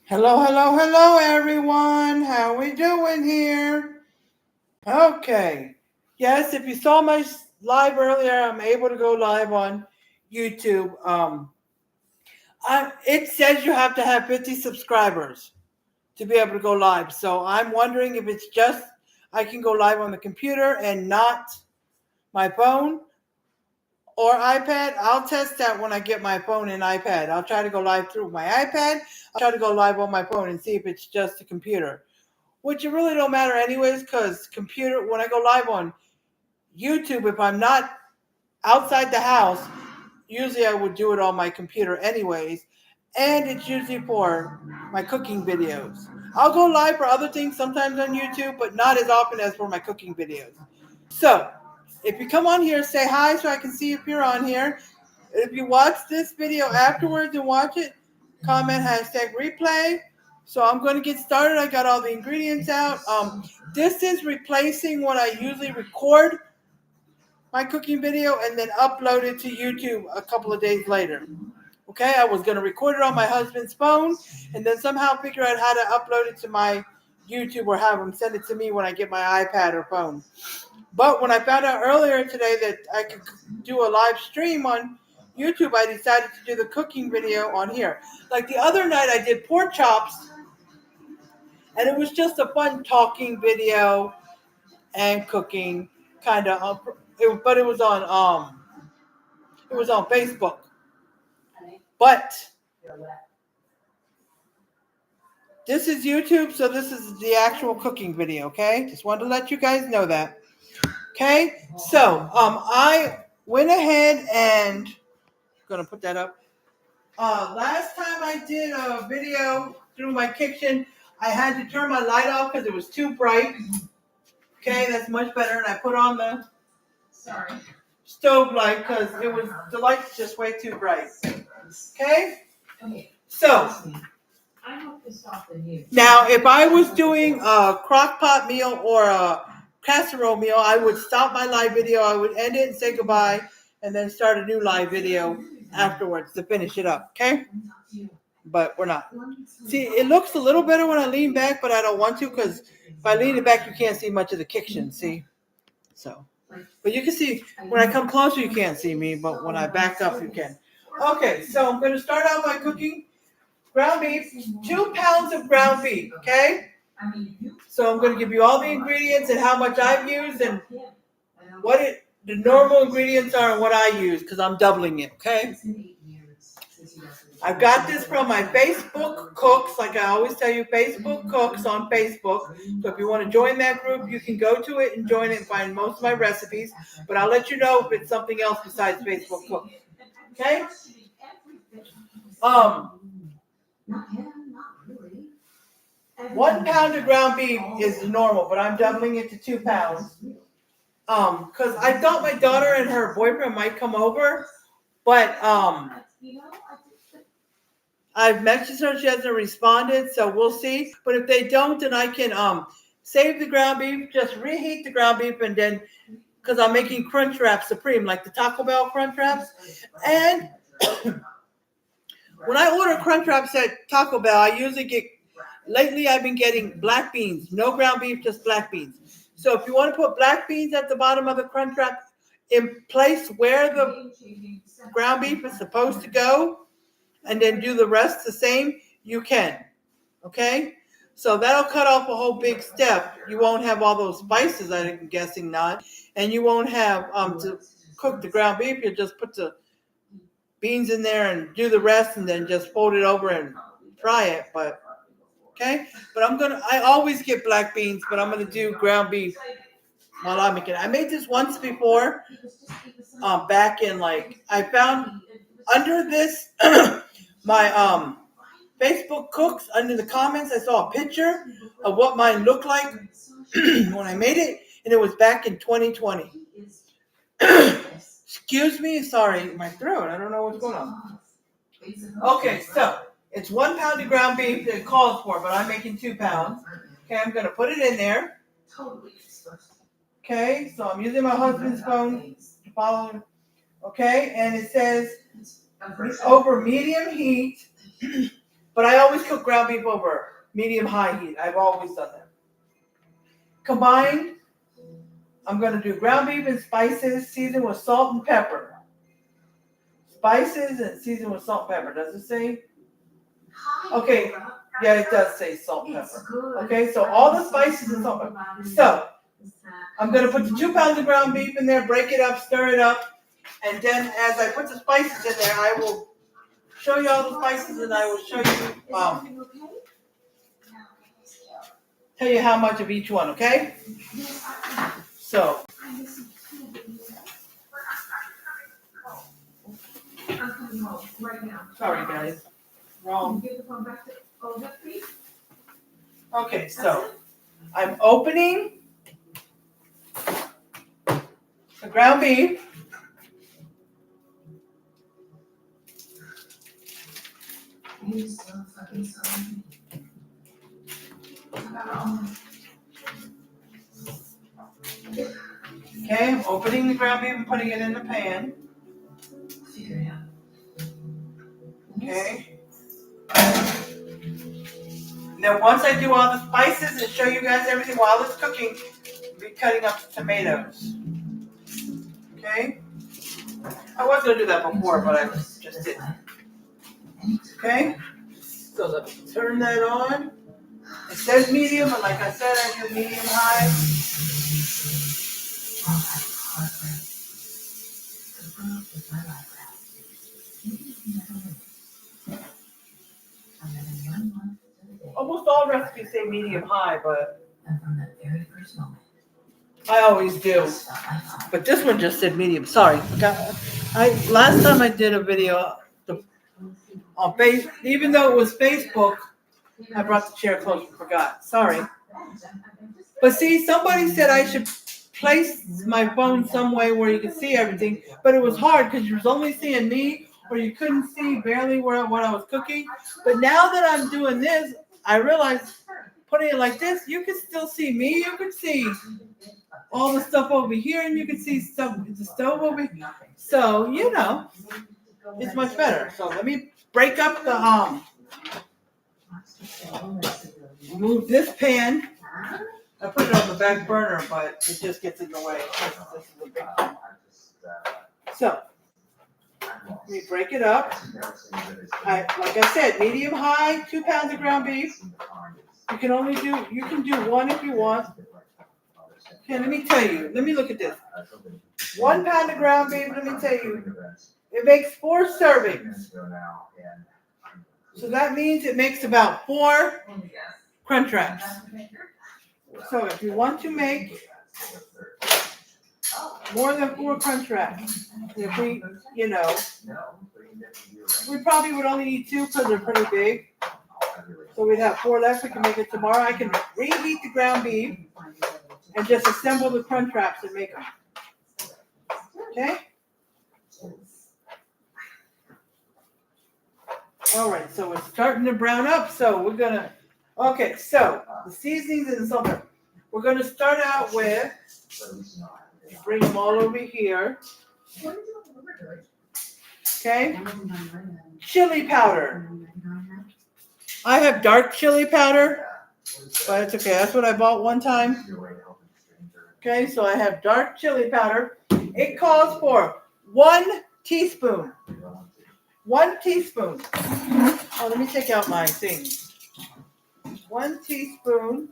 Hello, hello, hello, everyone. How we doing here? Okay. Yes, if you saw my live earlier, I'm able to go live on YouTube. It says you have to have 50 subscribers to be able to go live. So I'm wondering if it's just I can go live on the computer and not my phone or iPad. I'll test that when I get my phone and iPad. I'll try to go live through my iPad. I'll try to go live on my phone and see if it's just a computer. Which it really don't matter anyways, because computer, when I go live on YouTube, if I'm not outside the house, usually I would do it on my computer anyways, and it's usually for my cooking videos. I'll go live for other things sometimes on YouTube, but not as often as for my cooking videos. So if you come on here, say hi so I can see if you're on here. If you watch this video afterwards and watch it, comment #replay. So I'm going to get started. I got all the ingredients out. This is replacing when I usually record my cooking video and then upload it to YouTube a couple of days later. Okay, I was going to record it on my husband's phone and then somehow figure out how to upload it to my YouTube or have him send it to me when I get my iPad or phone. But when I found out earlier today that I could do a live stream on YouTube, I decided to do the cooking video on here. Like the other night, I did pork chops, and it was just a fun talking video and cooking kind of. But it was on Facebook. But this is YouTube, so this is the actual cooking video. Okay, just wanted to let you guys know that. Okay, so I went ahead and gonna put that up. Last time I did a video through my kitchen, I had to turn my light off because it was too bright. Okay, that's much better. And I put on the stove light because the light's just way too bright. Okay, so now if I was doing a crock pot meal or a casserole meal, I would stop my live video. I would end it and say goodbye, and then start a new live video afterwards to finish it up. Okay. But we're not. See, it looks a little better when I lean back, but I don't want to because if I lean it back, you can't see much of the kitchen, see? So, but you can see, when I come closer, you can't see me, but when I back up, you can. Okay, so I'm going to start out by cooking ground beef, 2 pounds of ground beef, okay? So I'm going to give you all the ingredients and how much I've used and what the normal ingredients are and what I use because I'm doubling it, okay? I've got this from my Facebook Cooks. Like I always tell you, Facebook Cooks on Facebook. So if you want to join that group, you can go to it and join it and find most of my recipes. But I'll let you know if it's something else besides Facebook Cooks. Okay? 1 pound of ground beef is normal, but I'm doubling it to 2 pounds. Because I thought my daughter and her boyfriend might come over, but I've messaged her, she hasn't responded, so we'll see. But if they don't, then I can save the ground beef, just reheat the ground beef, and then, because I'm making Crunchwrap Supreme, like the Taco Bell Crunchwraps. And when I order Crunchwraps at Taco Bell, I usually lately I've been getting black beans, no ground beef, just black beans. So if you want to put black beans at the bottom of the Crunchwrap in place where the ground beef is supposed to go, and then do the rest the same, you can. Okay? So that'll cut off a whole big step. You won't have all those spices, I'm guessing not. And you won't have to cook the ground beef. You'll just put the beans in there and do the rest and then just fold it over and fry it. But okay? But I always get black beans, but I'm gonna do ground beef while I'm making it. I made this once before, back in I found under this my Facebook Cooks, under the comments, I saw a picture of what mine looked like when I made it, and it was back in 2020. Excuse me, sorry, my throat, I don't know what's going on. Okay, so it's 1 pound of ground beef that it calls for, but I'm making 2 pounds. Okay, I'm going to put it in there. Okay, so I'm using my husband's phone to follow. Okay, and it says over medium heat, But I always cook ground beef over medium-high heat. I've always done that. Combined, I'm going to do ground beef and spices seasoned with salt and pepper. Spices and seasoned with salt and pepper. Does it say? Okay. Yeah, it does say salt and pepper. Okay, so all the spices and salt and pepper. So, I'm going to put the 2 pounds of ground beef in there, break it up, stir it up, and then as I put the spices in there, I will show you all the spices and I will show you, tell you how much of each one, okay? So, sorry guys, wrong. Okay, so I'm opening the ground beef. Okay, I'm opening the ground beef and putting it in the pan. Okay. And then once I do all the spices and show you guys everything while it's cooking, I'll be cutting up the tomatoes. Okay? I was going to do that before, but I just didn't. Okay? So let me turn that on. It says medium, but like I said, I do medium high. Almost all recipes say medium high, but I always do. But this one just said medium. Sorry. Last time I did a video on Facebook, even though it was Facebook, I brought the chair close and forgot. Sorry. But see, somebody said I should place my phone some way where you could see everything, but it was hard because you was only seeing me or you couldn't see barely what I was cooking. But now that I'm doing this, I realized putting it like this, you can still see me. You can see all the stuff over here, and you can see the stove over here. So, you know, it's much better. So let me break up the move this pan. I put it on the back burner, but it just gets in the way. This is a big pan. So let me break it up. Like I said, medium high, 2 pounds of ground beef. You can do one if you want. Okay, let me tell you. Let me look at this. 1 pound of ground beef, let me tell you, it makes 4 servings. So that means it makes about 4 Crunchwraps. So if you want to make more than 4 Crunchwraps, if we, we probably would only need 2 because they're pretty big. So we'd have 4 left. We can make it tomorrow. I can reheat the ground beef and just assemble the Crunchwraps and make them. Okay? All right, so it's starting to brown up. So we're going to, okay, so the seasonings and the salt. We're going to start out with, bring them all over here. Okay? Chili powder. I have dark chili powder, but it's okay. That's what I bought one time. Okay, so I have dark chili powder. It calls for 1 teaspoon. 1 teaspoon. Oh, let me take out my thing. 1 teaspoon.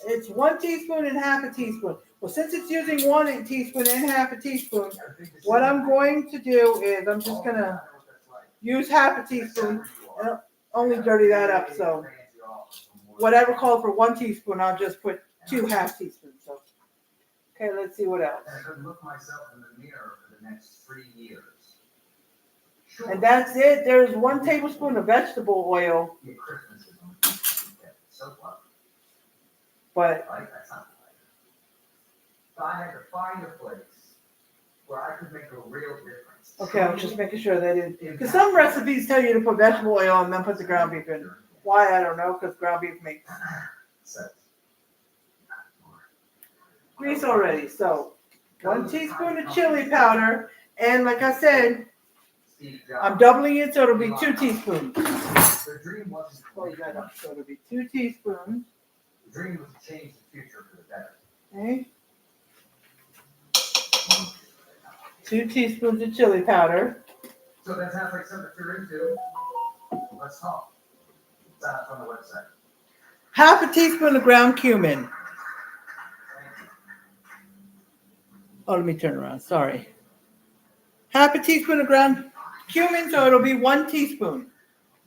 It's 1 teaspoon and half a teaspoon. Well, since it's using 1 teaspoon and half a teaspoon, what I'm going to do is I'm just going to use half a teaspoon and only dirty that up. So whatever called for 1 teaspoon, I'll just put 2 half teaspoons. So, okay, let's see what else. I could look myself in the mirror for the next 3 years. And that's it. There's 1 tablespoon of vegetable oil. But I had to find a place where I could make a real difference. Okay, I'm just making sure that it, because some recipes tell you to put vegetable oil and then put the ground beef in. Why, I don't know, because ground beef makes grease already. So 1 teaspoon of chili powder. And like I said, Steve I'm Jobs. doubling it so it'll be 2 teaspoons. Their dream wasn't to Close make that money. up. So it'll be 2 teaspoons. The dream was to change the future for the better. Okay. 2 teaspoons of chili powder. So that sounds like something you're into. Let's talk. Sign up on the website. Half a teaspoon of ground cumin. Oh, let me turn around. Sorry. Half a teaspoon of ground cumin, so it'll be 1 teaspoon.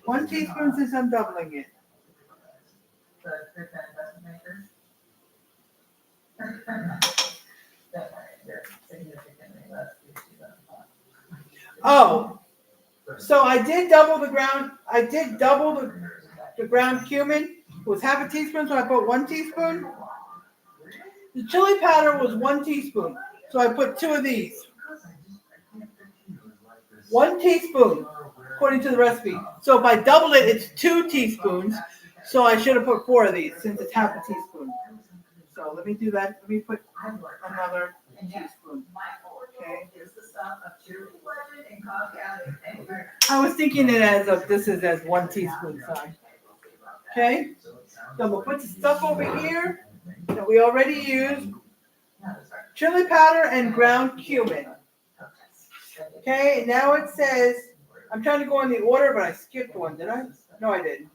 1 teaspoon since I'm doubling it. The good investment makers. Significantly less. Oh, so I did double the ground. I did double the ground cumin. It was half a teaspoon, so I put 1 teaspoon. The chili powder was 1 teaspoon, so I put 2 of these. 1 teaspoon, according to the recipe. So if I double it, it's 2 teaspoons. So I should have put 4 of these since it's half a teaspoon. So let me do that. Let me put another teaspoon. Okay. I was thinking it as of this is as 1 teaspoon size. Okay. So I'm gonna put the stuff over here that we already used. Chili powder and ground cumin. Okay, now it says, I'm trying to go in the order, but I skipped one, did I? No, I didn't.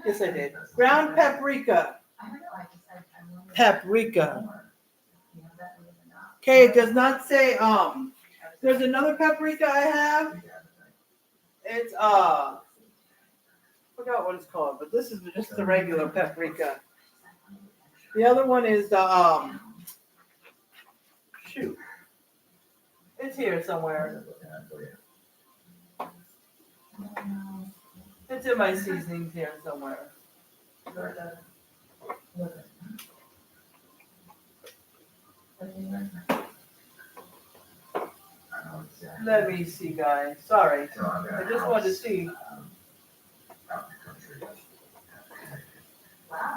Yes, I did. Ground paprika. Paprika. Okay, it does not say, there's another paprika I have. It's, I forgot what it's called, but this is just the regular paprika. The other one is the, shoot. It's here somewhere. It's in my seasonings here somewhere. Let me see, guys. Sorry. I just wanted to see.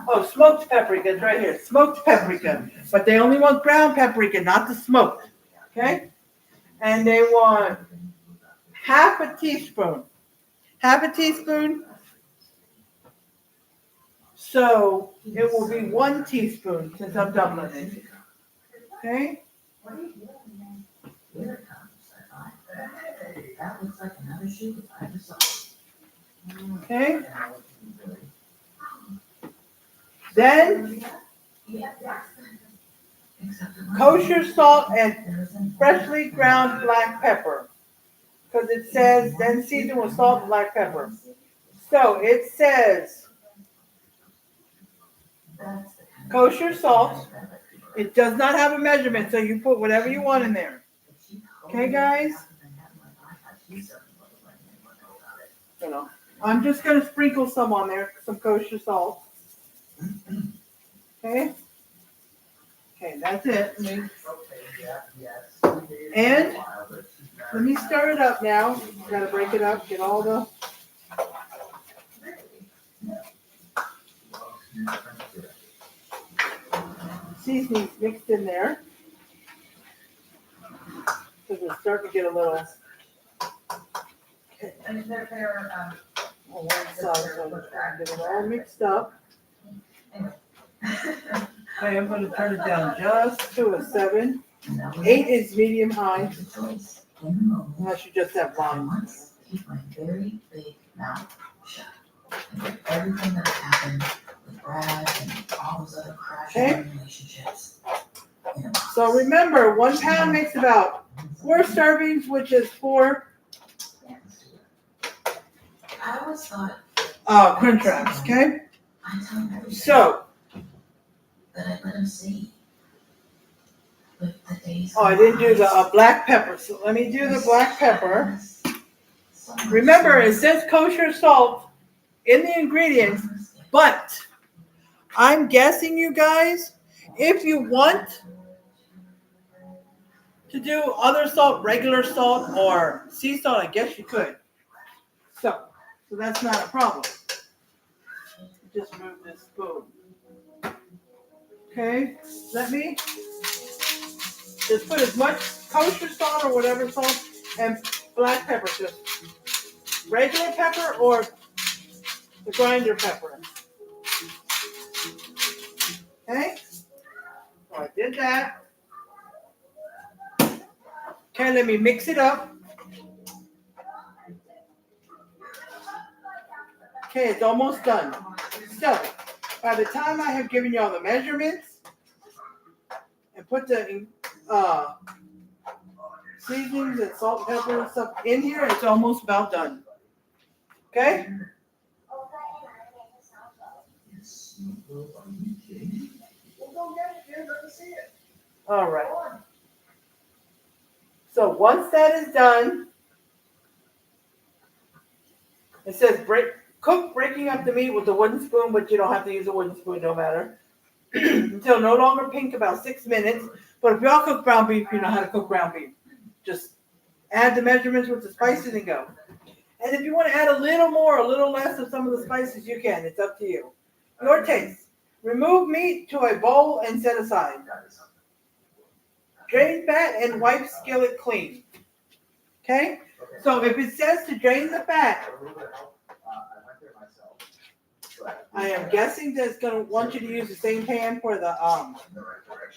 Oh, smoked paprika. It's right here. Smoked paprika. But they only want ground paprika, not the smoked. Okay? And they want half a teaspoon. Half a teaspoon. So it will be 1 teaspoon since I'm doubling it. Okay? Here it comes. Hey, that looks like another shoe. I just saw it. Okay? Then kosher salt and freshly ground black pepper. Because it says, then season with salt and black pepper. So it says kosher salt. It does not have a measurement, so you put whatever you want in there. Okay, guys? You know, I'm just going to sprinkle some on there, some kosher salt. Okay? Okay, that's it. And let me stir it up now. Got to break it up, get all the seasonings mixed in there. Because it's starting to get a little And they're on one side, so I'm just going to get it all mixed up. Okay, I'm going to turn it down just to a 7. 8 is medium high. Unless you just have one. Keep my very big mouth shut. And everything that happened with Brad and all those other crashing relationships. So remember, 1 pound makes about 4 servings, which is 4 I always thought Crunchwraps, okay? So, that I let him see. But the days I didn't do the black pepper, so let me do the black pepper. Remember, it says kosher salt in the ingredients, but I'm guessing, you guys, if you want to do other salt, regular salt, or sea salt, I guess you could. So that's not a problem. Just move this spoon. Okay, let me Just put as much kosher salt or whatever salt and black pepper. Just regular pepper or the grinder pepper. Okay? So I did that. Okay, let me mix it up. Okay, it's almost done. So, by the time I have given you all the measurements and put the seasonings and salt, pepper, and stuff in here, it's almost about done. Okay? All right. So once that is done, it says cook breaking up the meat with a wooden spoon, but you don't have to use a wooden spoon, no matter. Until no longer pink, about 6 minutes. But if y'all cook ground beef, you know how to cook ground beef. Just add the measurements with the spices and go. And if you want to add a little more, a little less of some of the spices, you can. It's up to you. Your taste. Remove meat to a bowl and set aside. Drain fat and wipe skillet clean. Okay? So if it says to drain the fat, I am guessing that it's going to want you to use the same pan for the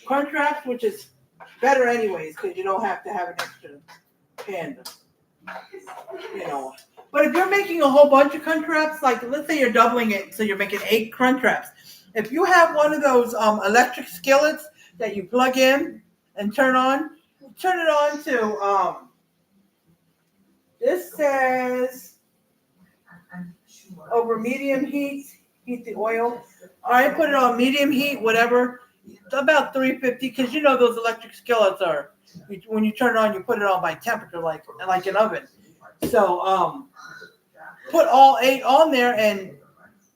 Crunchwraps, which is better anyways because you don't have to have an extra pan. You know. But if you're making a whole bunch of Crunchwraps, like let's say you're doubling it, so you're making 8 Crunchwraps. If you have one of those electric skillets that you plug in and turn it on to this says over medium heat the oil. I put it on medium heat, whatever, about 350, because you know those electric skillets are, when you turn it on, you put it on by temperature, like an oven. So put all 8 on there and,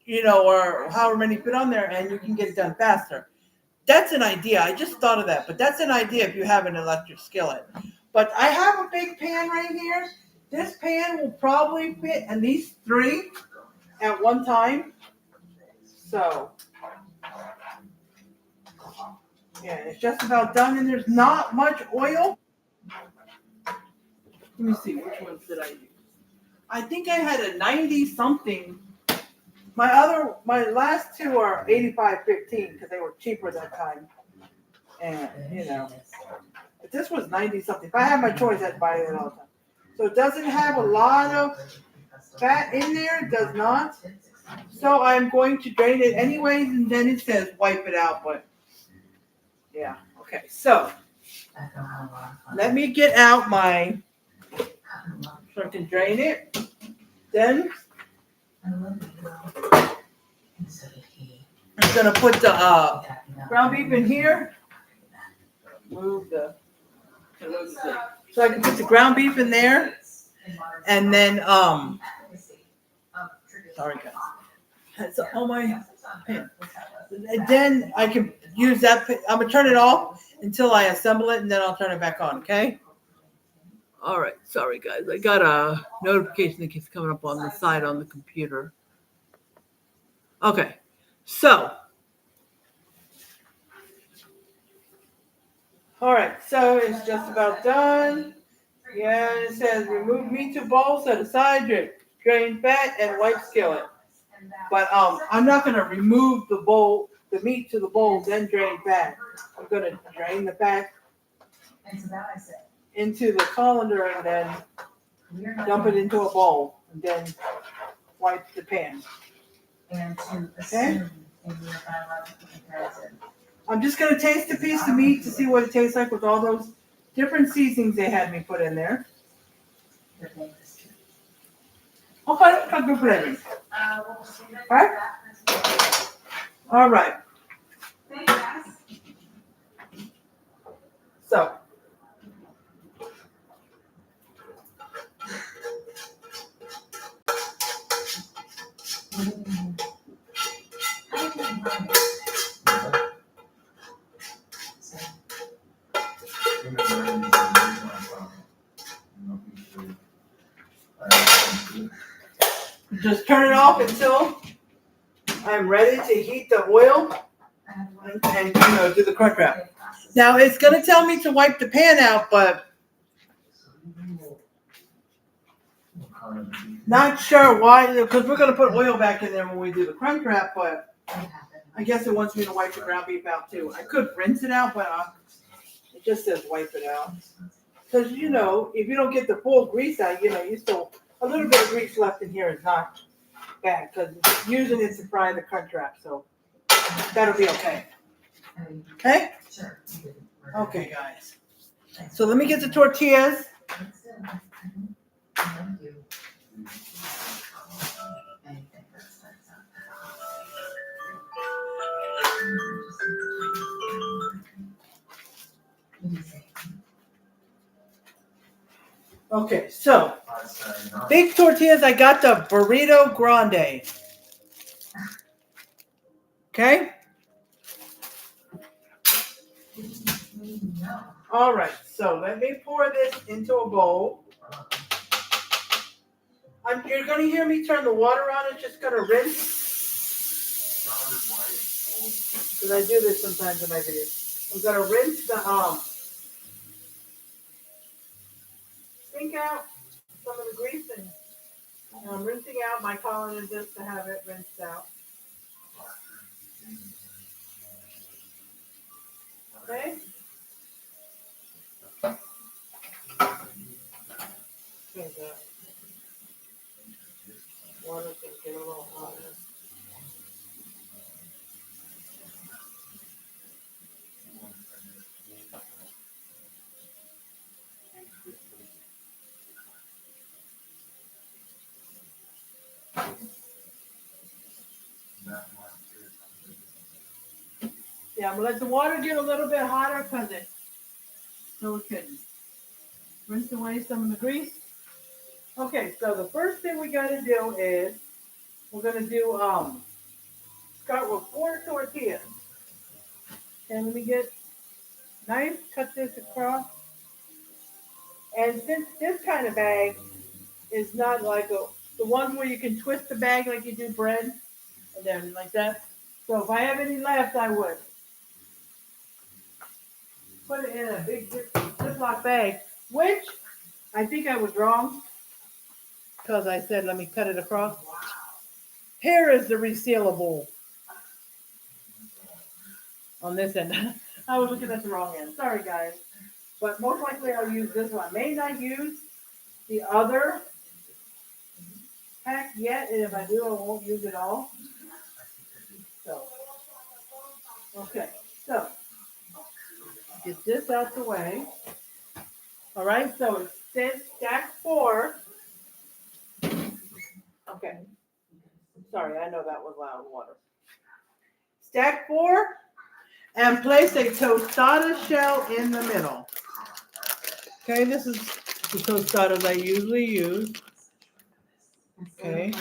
you know, or however many put on there, and you can get it done faster. That's an idea. I just thought of that, but that's an idea if you have an electric skillet. But I have a big pan right here. This pan will probably fit at least 3 at one time. So, yeah, it's just about done, and there's not much oil. Let me see, which ones did I use? I think I had a 90-something. My last 2 are 85-15 because they were cheaper that time. And, you know, but this was 90-something. If I had my choice, I'd buy it all the time. So it doesn't have a lot of fat in there. It does not. So I'm going to drain it anyways, and then it says wipe it out. But, yeah. Okay, so let me get out my, so I can drain it. Then I'm going to put the ground beef in here. So I can put the ground beef in there. And then, sorry guys. That's all my pan. And then I can use that. I'm going to turn it off until I assemble it, and then I'll turn it back on, okay? All right. Sorry, guys. I got a notification that keeps coming up on the side on the computer. Okay. So. All right. So it's just about done. Yeah, it says remove meat to bowl, set aside, drain fat, and wipe skillet. But I'm not going to remove the meat to the bowl, then drain fat. I'm going to drain the fat into the colander and then dump it into a bowl and then wipe the pan. Okay? I'm just going to taste a piece of meat to see what it tastes like with all those different seasonings they had me put in there. Okay, got good flavors. Alright? Alright. So. Just turn it off until I'm ready to heat the oil and do the Crunchwrap. Now it's going to tell me to wipe the pan out, but not sure why, because we're going to put oil back in there when we do the Crunchwrap, but I guess it wants me to wipe the ground beef out too. I could rinse it out, but it just says wipe it out. Because, you know, if you don't get the full grease out, you know, you still, a little bit of grease left in here is not bad, because using it to fry the Crunchwrap, so that'll be okay. Okay? Sure. Okay, guys. So let me get the tortillas. Okay, so big tortillas, I got the burrito grande. Okay? All right, so let me pour this into a bowl. You're going to hear me turn the water on. It's just going to rinse. Because I do this sometimes in my videos. I'm going to rinse the sink out some of the grease, and I'm rinsing out my collar just to have it rinsed out. Okay? Okay, the water can get a little hotter. Yeah, I'm going to let the water get a little bit hotter because so it can rinse away some of the grease. Okay, so the first thing we got to do is we're going to do start with 4 tortillas. And let me get knife, cut this across. And since this kind of bag is not like the ones where you can twist the bag like you do bread and then like that. So if I have any left, I would put it in a big Ziploc bag, which I think I was wrong because I said let me cut it across. Here is the resealable on this end. I was looking at the wrong end. Sorry, guys. But most likely I'll use this one. I may not use the other pack yet, and if I do, I won't use it all. So, okay. So, get this out the way. All right. So it says stack 4. Okay. Sorry, I know that was loud water. Stack 4 and place a tostada shell in the middle. Okay, this is the tostadas I usually use. Okay.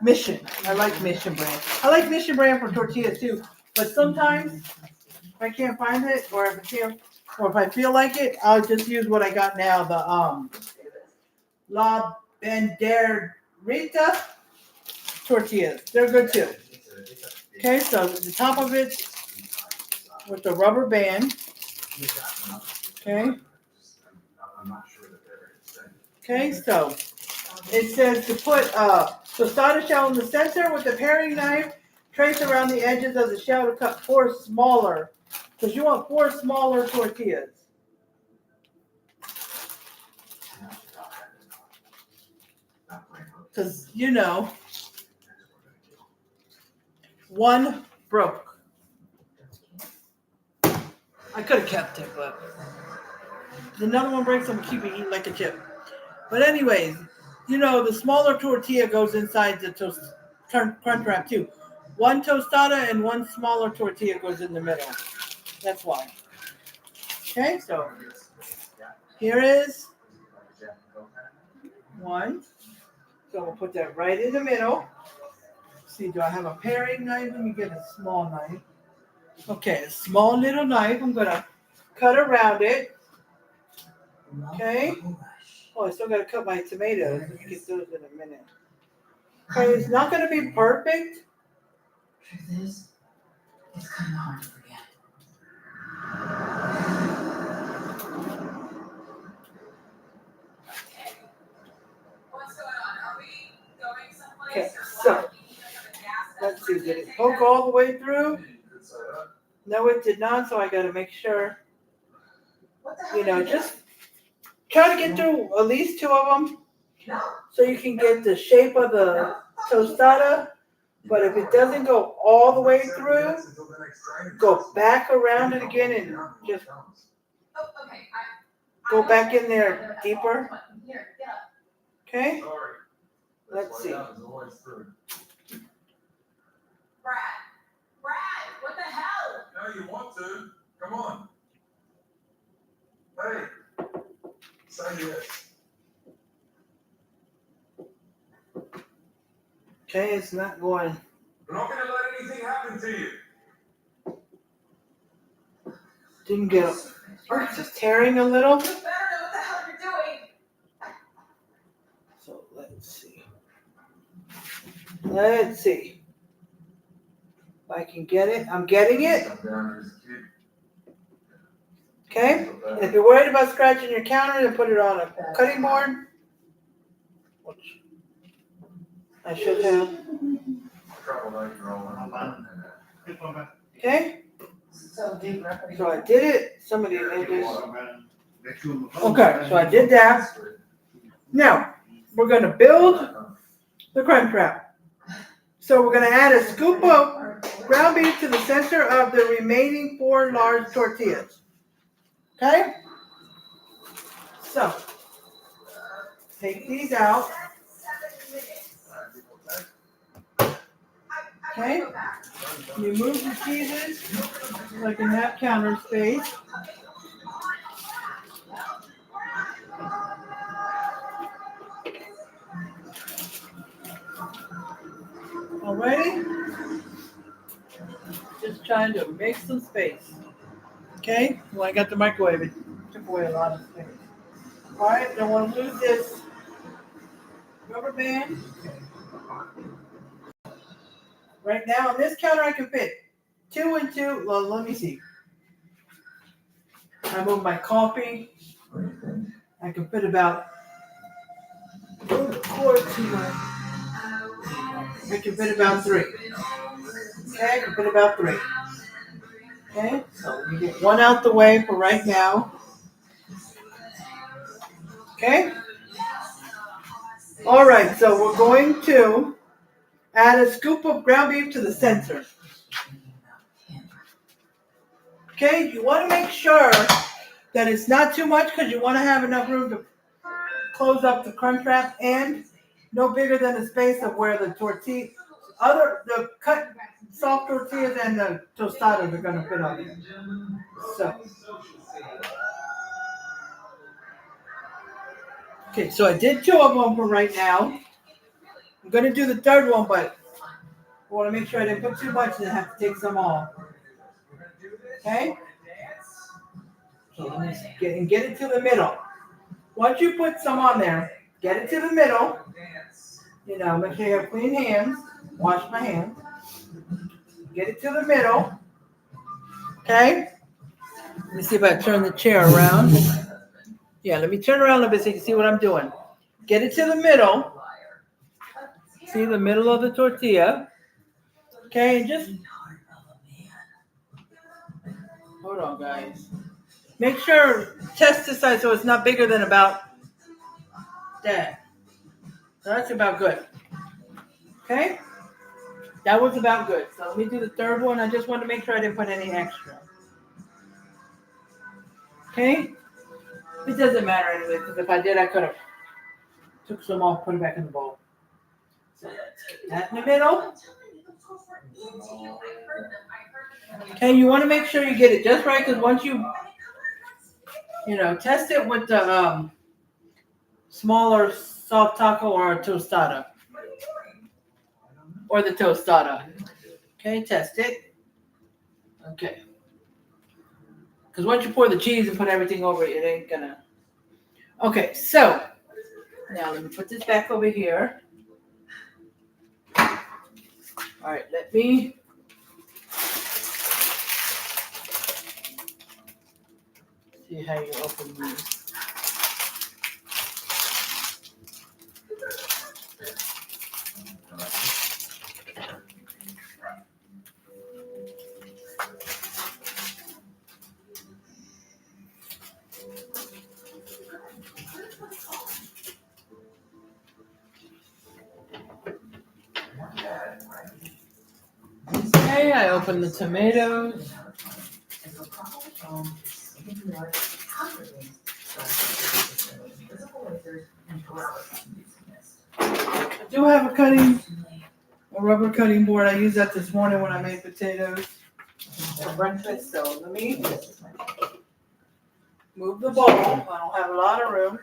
Mission. I like Mission brand. I like Mission brand for tortillas too. But sometimes if I can't find it or if I feel like it, I'll just use what I got now, the La Banderita tortillas. They're good too. Okay, so the top of it with the rubber band. Okay. Okay, so it says to put tostada shell in the center with the paring knife. Trace around the edges of the shell to cut 4 smaller, because you want 4 smaller tortillas. Because, you know, one broke. I could have kept it, but if another one breaks, I'm going to keep it eating like a chip. But anyways, you know, the smaller tortilla goes inside the Crunchwrap too. 1 tostada and 1 smaller tortilla goes in the middle. That's why. Okay, so here is 1. So we'll put that right in the middle. See, do I have a paring knife? Let me get a small knife. Okay, a small little knife. I'm going to cut around it. Okay. Oh, I still got to cut my tomatoes. Let me get those in a minute. Okay, it's not going to be perfect. Truth is, it's kind of hard to forget. Did it poke all the way through? No, it did not, so I got to make sure, just try to get through at least two of them so you can get the shape of the tostada. But if it doesn't go all the way through, go back around it again and just go back in there deeper. Okay? Let's see. Brad, what the hell? Now you want to. Come on. Hey, say yes. Okay, it's not going. We're not going to let anything happen to you. Didn't get it. It's just tearing a little. You better know what the hell you're doing. So let's see. Let's see. If I can get it. I'm getting it. Okay? And if you're worried about scratching your counter, then put it on a cutting board. Which I should have. Okay? So I did it. Somebody made this. Okay, so I did that. Now, we're going to build the Crunchwrap. So we're going to add a scoop of ground beef to the center of the remaining 4 large tortillas. Okay? So, take these out. Okay? You move the cheeses so I can have counter space. Alrighty? Just trying to make some space. Okay? Well, I got the microwave. It took away a lot of space. Alright, don't want to lose this rubber band. Right now, on this counter, I can fit 2 and 2. Well, let me see. I move my coffee. I can fit about I can fit about 3. Okay, I can fit about 3. Okay, so we get one out the way for right now. Okay? All right, so we're going to add a scoop of ground beef to the center. Okay, you want to make sure that it's not too much because you want to have enough room to close up the Crunchwrap and no bigger than the space of where the tortilla, the cut soft tortillas and the tostadas are going to fit on there. So, okay, so I did 2 of them for right now. I'm going to do the third one, but I want to make sure I didn't put too much and have to take some off. Okay? So let me get it to the middle. Once you put some on there, get it to the middle. Make sure you have clean hands. Wash my hands. Get it to the middle. Okay? Let me see if I turn the chair around. Yeah, let me turn around a little bit so you can see what I'm doing. Get it to the middle. See the middle of the tortilla. Okay, and just hold on, guys. Make sure, test the size so it's not bigger than about that. So that's about good. Okay? That was about good. So let me do the third one. I just wanted to make sure I didn't put any extra. Okay? It doesn't matter anyway, because if I did, I could have took some off, put it back in the bowl. So that in the middle. Okay, you want to make sure you get it just right, because once you test it with the smaller soft taco or a tostada. Or the tostada. Okay, test it. Okay. Because once you pour the cheese and put everything over it, it ain't gonna. Okay, so now let me put this back over here. All right, let me. See how you open these. Okay, I opened the tomatoes. And so probably you can do like other things, but physical lasers and growers using this. I do have a rubber cutting board. I used that this morning when I made potatoes for breakfast. So let me move the bowl. I don't have a lot of room.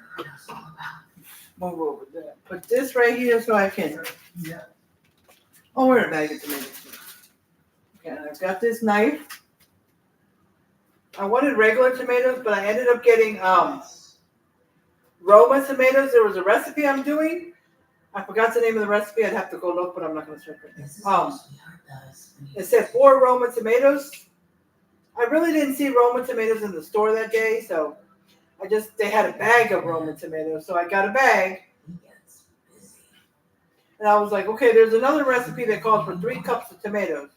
Move over there. Put this right here so I can. Oh, we're in a bag of tomatoes. Okay, and I've got this knife. I wanted regular tomatoes, but I ended up getting Roma tomatoes. There was a recipe I'm doing. I forgot the name of the recipe. I'd have to go look, but I'm not going to search it. It said 4 Roma tomatoes. I really didn't see Roma tomatoes in the store that day, so they had a bag of Roma tomatoes, so I got a bag. And I was like, okay, there's another recipe that calls for 3 cups of tomatoes.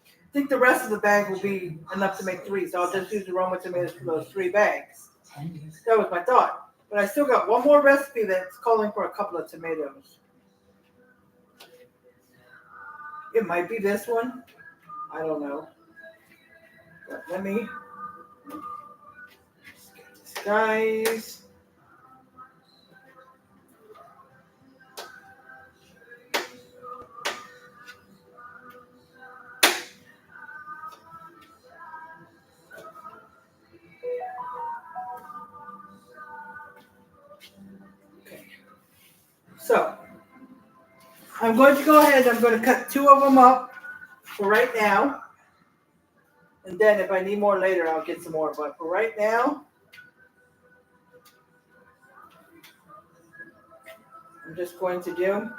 I think the rest of the bag will be enough to make 3, so I'll just use the Roma tomatoes for those 3 bags. That was my thought. But I still got one more recipe that's calling for a couple of tomatoes. It might be this one. I don't know. But let me get this, guys. Okay. So I'm going to go ahead. I'm going to cut 2 of them up for right now. And then if I need more later, I'll get some more. But for right now, I'm just going to do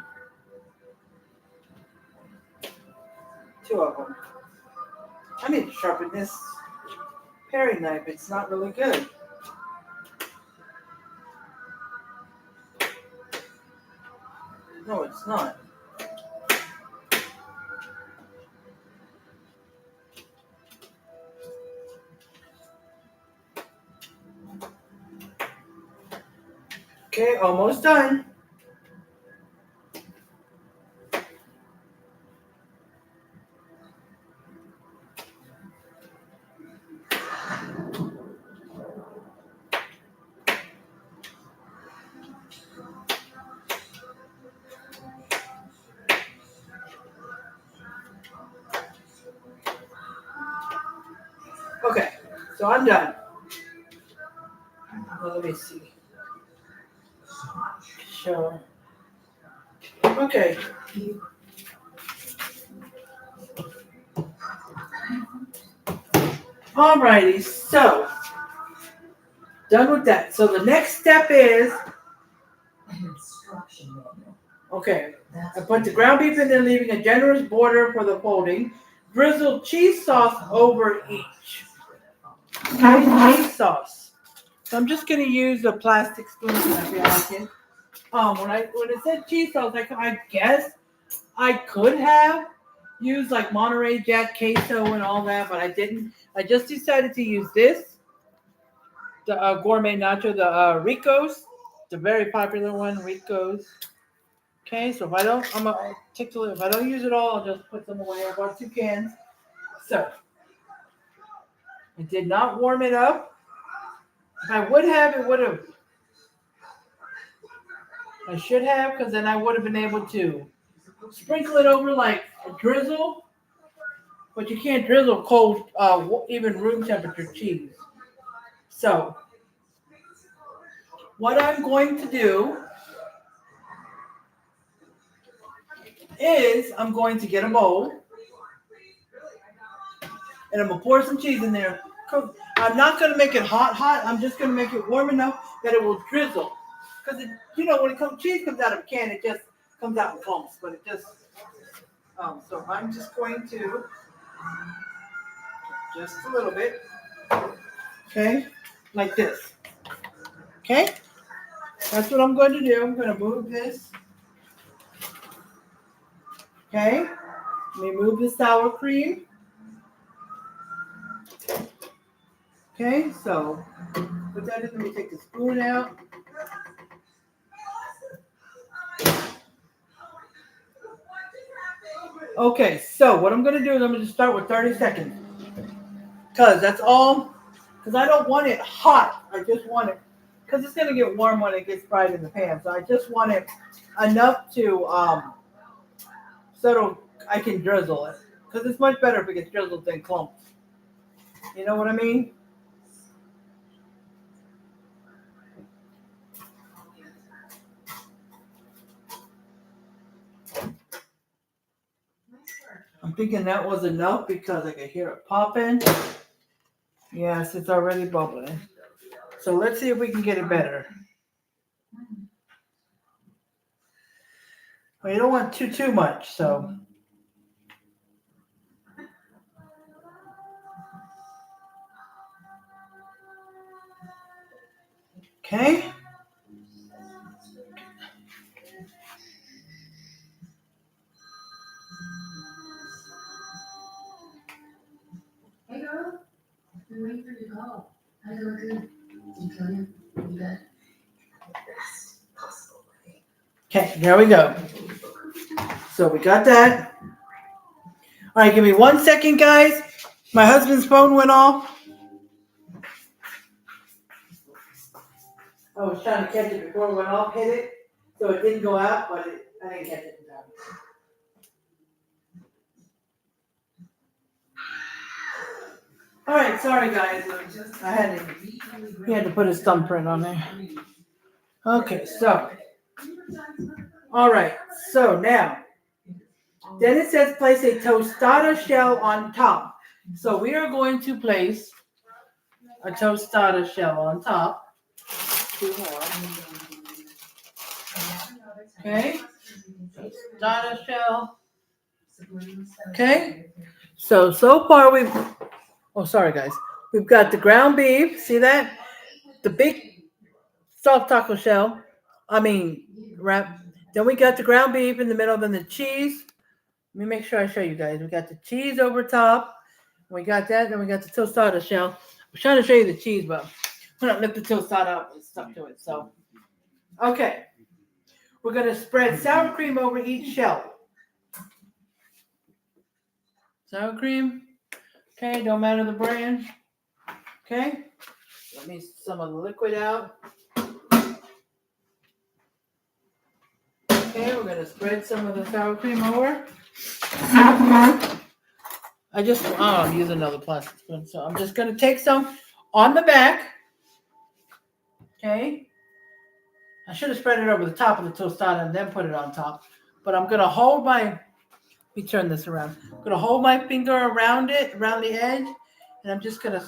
2 of them. I need to sharpen this paring knife. It's not really good. No, it's not. Okay, almost done. Okay, so I'm done. Well, let me see. Sure. Okay. Alrighty, so done with that. So the next step is, okay, I put the ground beef in there, leaving a generous border for the folding. Drizzle cheese sauce over each. Okay, cheese sauce. So I'm just going to use a plastic spoon if I feel like it. When it said cheese sauce, I guess I could have used like Monterey Jack queso and all that, but I didn't. I just decided to use this, the gourmet nacho, the Ricos, the very popular one, Ricos. Okay, so if I don't, if I don't use it all, I'll just put them away. I bought 2 cans. So I did not warm it up. If I would have, it would have. I should have, because then I would have been able to sprinkle it over like a drizzle. But you can't drizzle cold, even room temperature cheese. So what I'm going to do is I'm going to get a bowl and I'm going to pour some cheese in there. I'm not going to make it hot. I'm just going to make it warm enough that it will drizzle. Because, when cheese comes out of a can, it just comes out in clumps. But it just, so I'm just going to, just a little bit. Okay, like this. Okay, that's what I'm going to do. I'm going to move this. Okay, let me move the sour cream. Okay, so put that in. Let me take the spoon out. Okay, so what I'm going to do is I'm going to start with 30 seconds. Because that's all. Because I don't want it hot. I just want it. Because it's going to get warm when it gets fried in the pan. So I just want it enough to, so I can drizzle it. Because it's much better if it gets drizzled than clumps. You know what I mean? I'm thinking that was enough because I could hear it popping. Yes, it's already bubbling. So let's see if we can get it better. Well, you don't want too much, so. Okay. Hey girl, I've been waiting for you to call. How'd it go good? Did you kill him? You bet. Best possible way. Okay, there we go. So we got that. All right, give me 1 second, guys. My husband's phone went off. I was trying to catch it before it went off, hit it. So it didn't go out, but I didn't catch it in time. All right, sorry guys. He had to put his thumbprint on there. Okay, so. All right, so now. Then it says place a tostada shell on top. So we are going to place a tostada shell on top. 2 more. Okay. Tostada shell. Okay. So far sorry guys. We've got the ground beef. See that? The big soft taco shell. Wrap. Then we got the ground beef in the middle, then the cheese. Let me make sure I show you guys. We got the cheese over top. We got that. Then we got the tostada shell. I was trying to show you the cheese, but when I lift the tostada up, it's stuck to it. So, okay. We're going to spread sour cream over each shell. Sour cream. Okay, don't matter the brand. Okay. Let me some of the liquid out. Okay, we're going to spread some of the sour cream over. I'm using another plastic spoon. So I'm just going to take some on the back. Okay. I should have spread it over the top of the tostada and then put it on top. But I'm going to hold let me turn this around. I'm going to hold my finger around the edge. And I'm just going to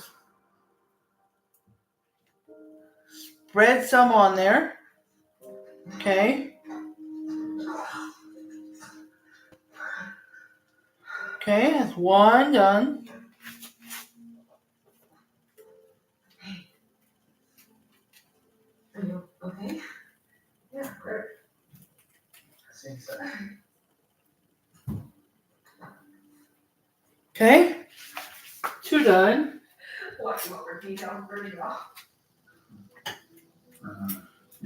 spread some on there. Okay. Okay, that's one done. Are you okay? Yeah, great. I think so. Okay. 2 done. Watch what repeat on vertigo.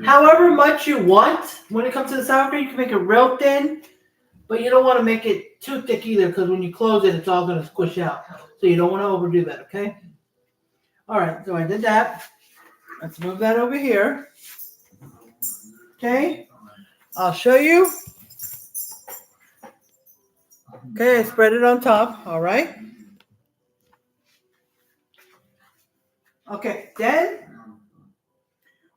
However much you want when it comes to the sour cream, you can make it real thin, but you don't want to make it too thick either because when you close it, it's all going to squish out. So you don't want to overdo that, okay? All right, so I did that. Let's move that over here. Okay, I'll show you. Okay, I spread it on top, all right? Okay, then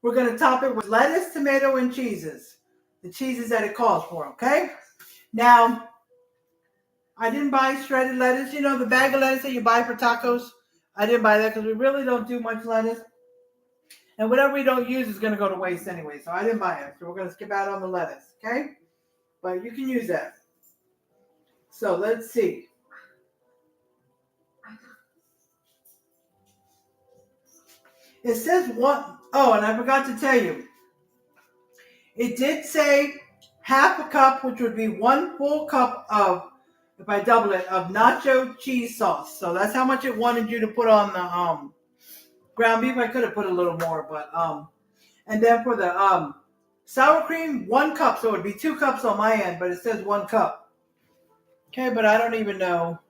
we're going to top it with lettuce, tomato, and cheeses. The cheeses that it calls for, okay? Now, I didn't buy shredded lettuce. You know, the bag of lettuce that you buy for tacos? I didn't buy that because we really don't do much lettuce. And whatever we don't use is going to go to waste anyway. So I didn't buy it. So we're going to skip out on the lettuce, okay? But you can use that. So let's see. It says one. Oh, and I forgot to tell you. It did say half a cup, which would be 1 full cup of, if I double it, of nacho cheese sauce. So that's how much it wanted you to put on the ground beef. I could have put a little more, but and then for the sour cream, 1 cup. So it would be 2 cups on my end, but it says 1 cup. Okay, but I don't even know.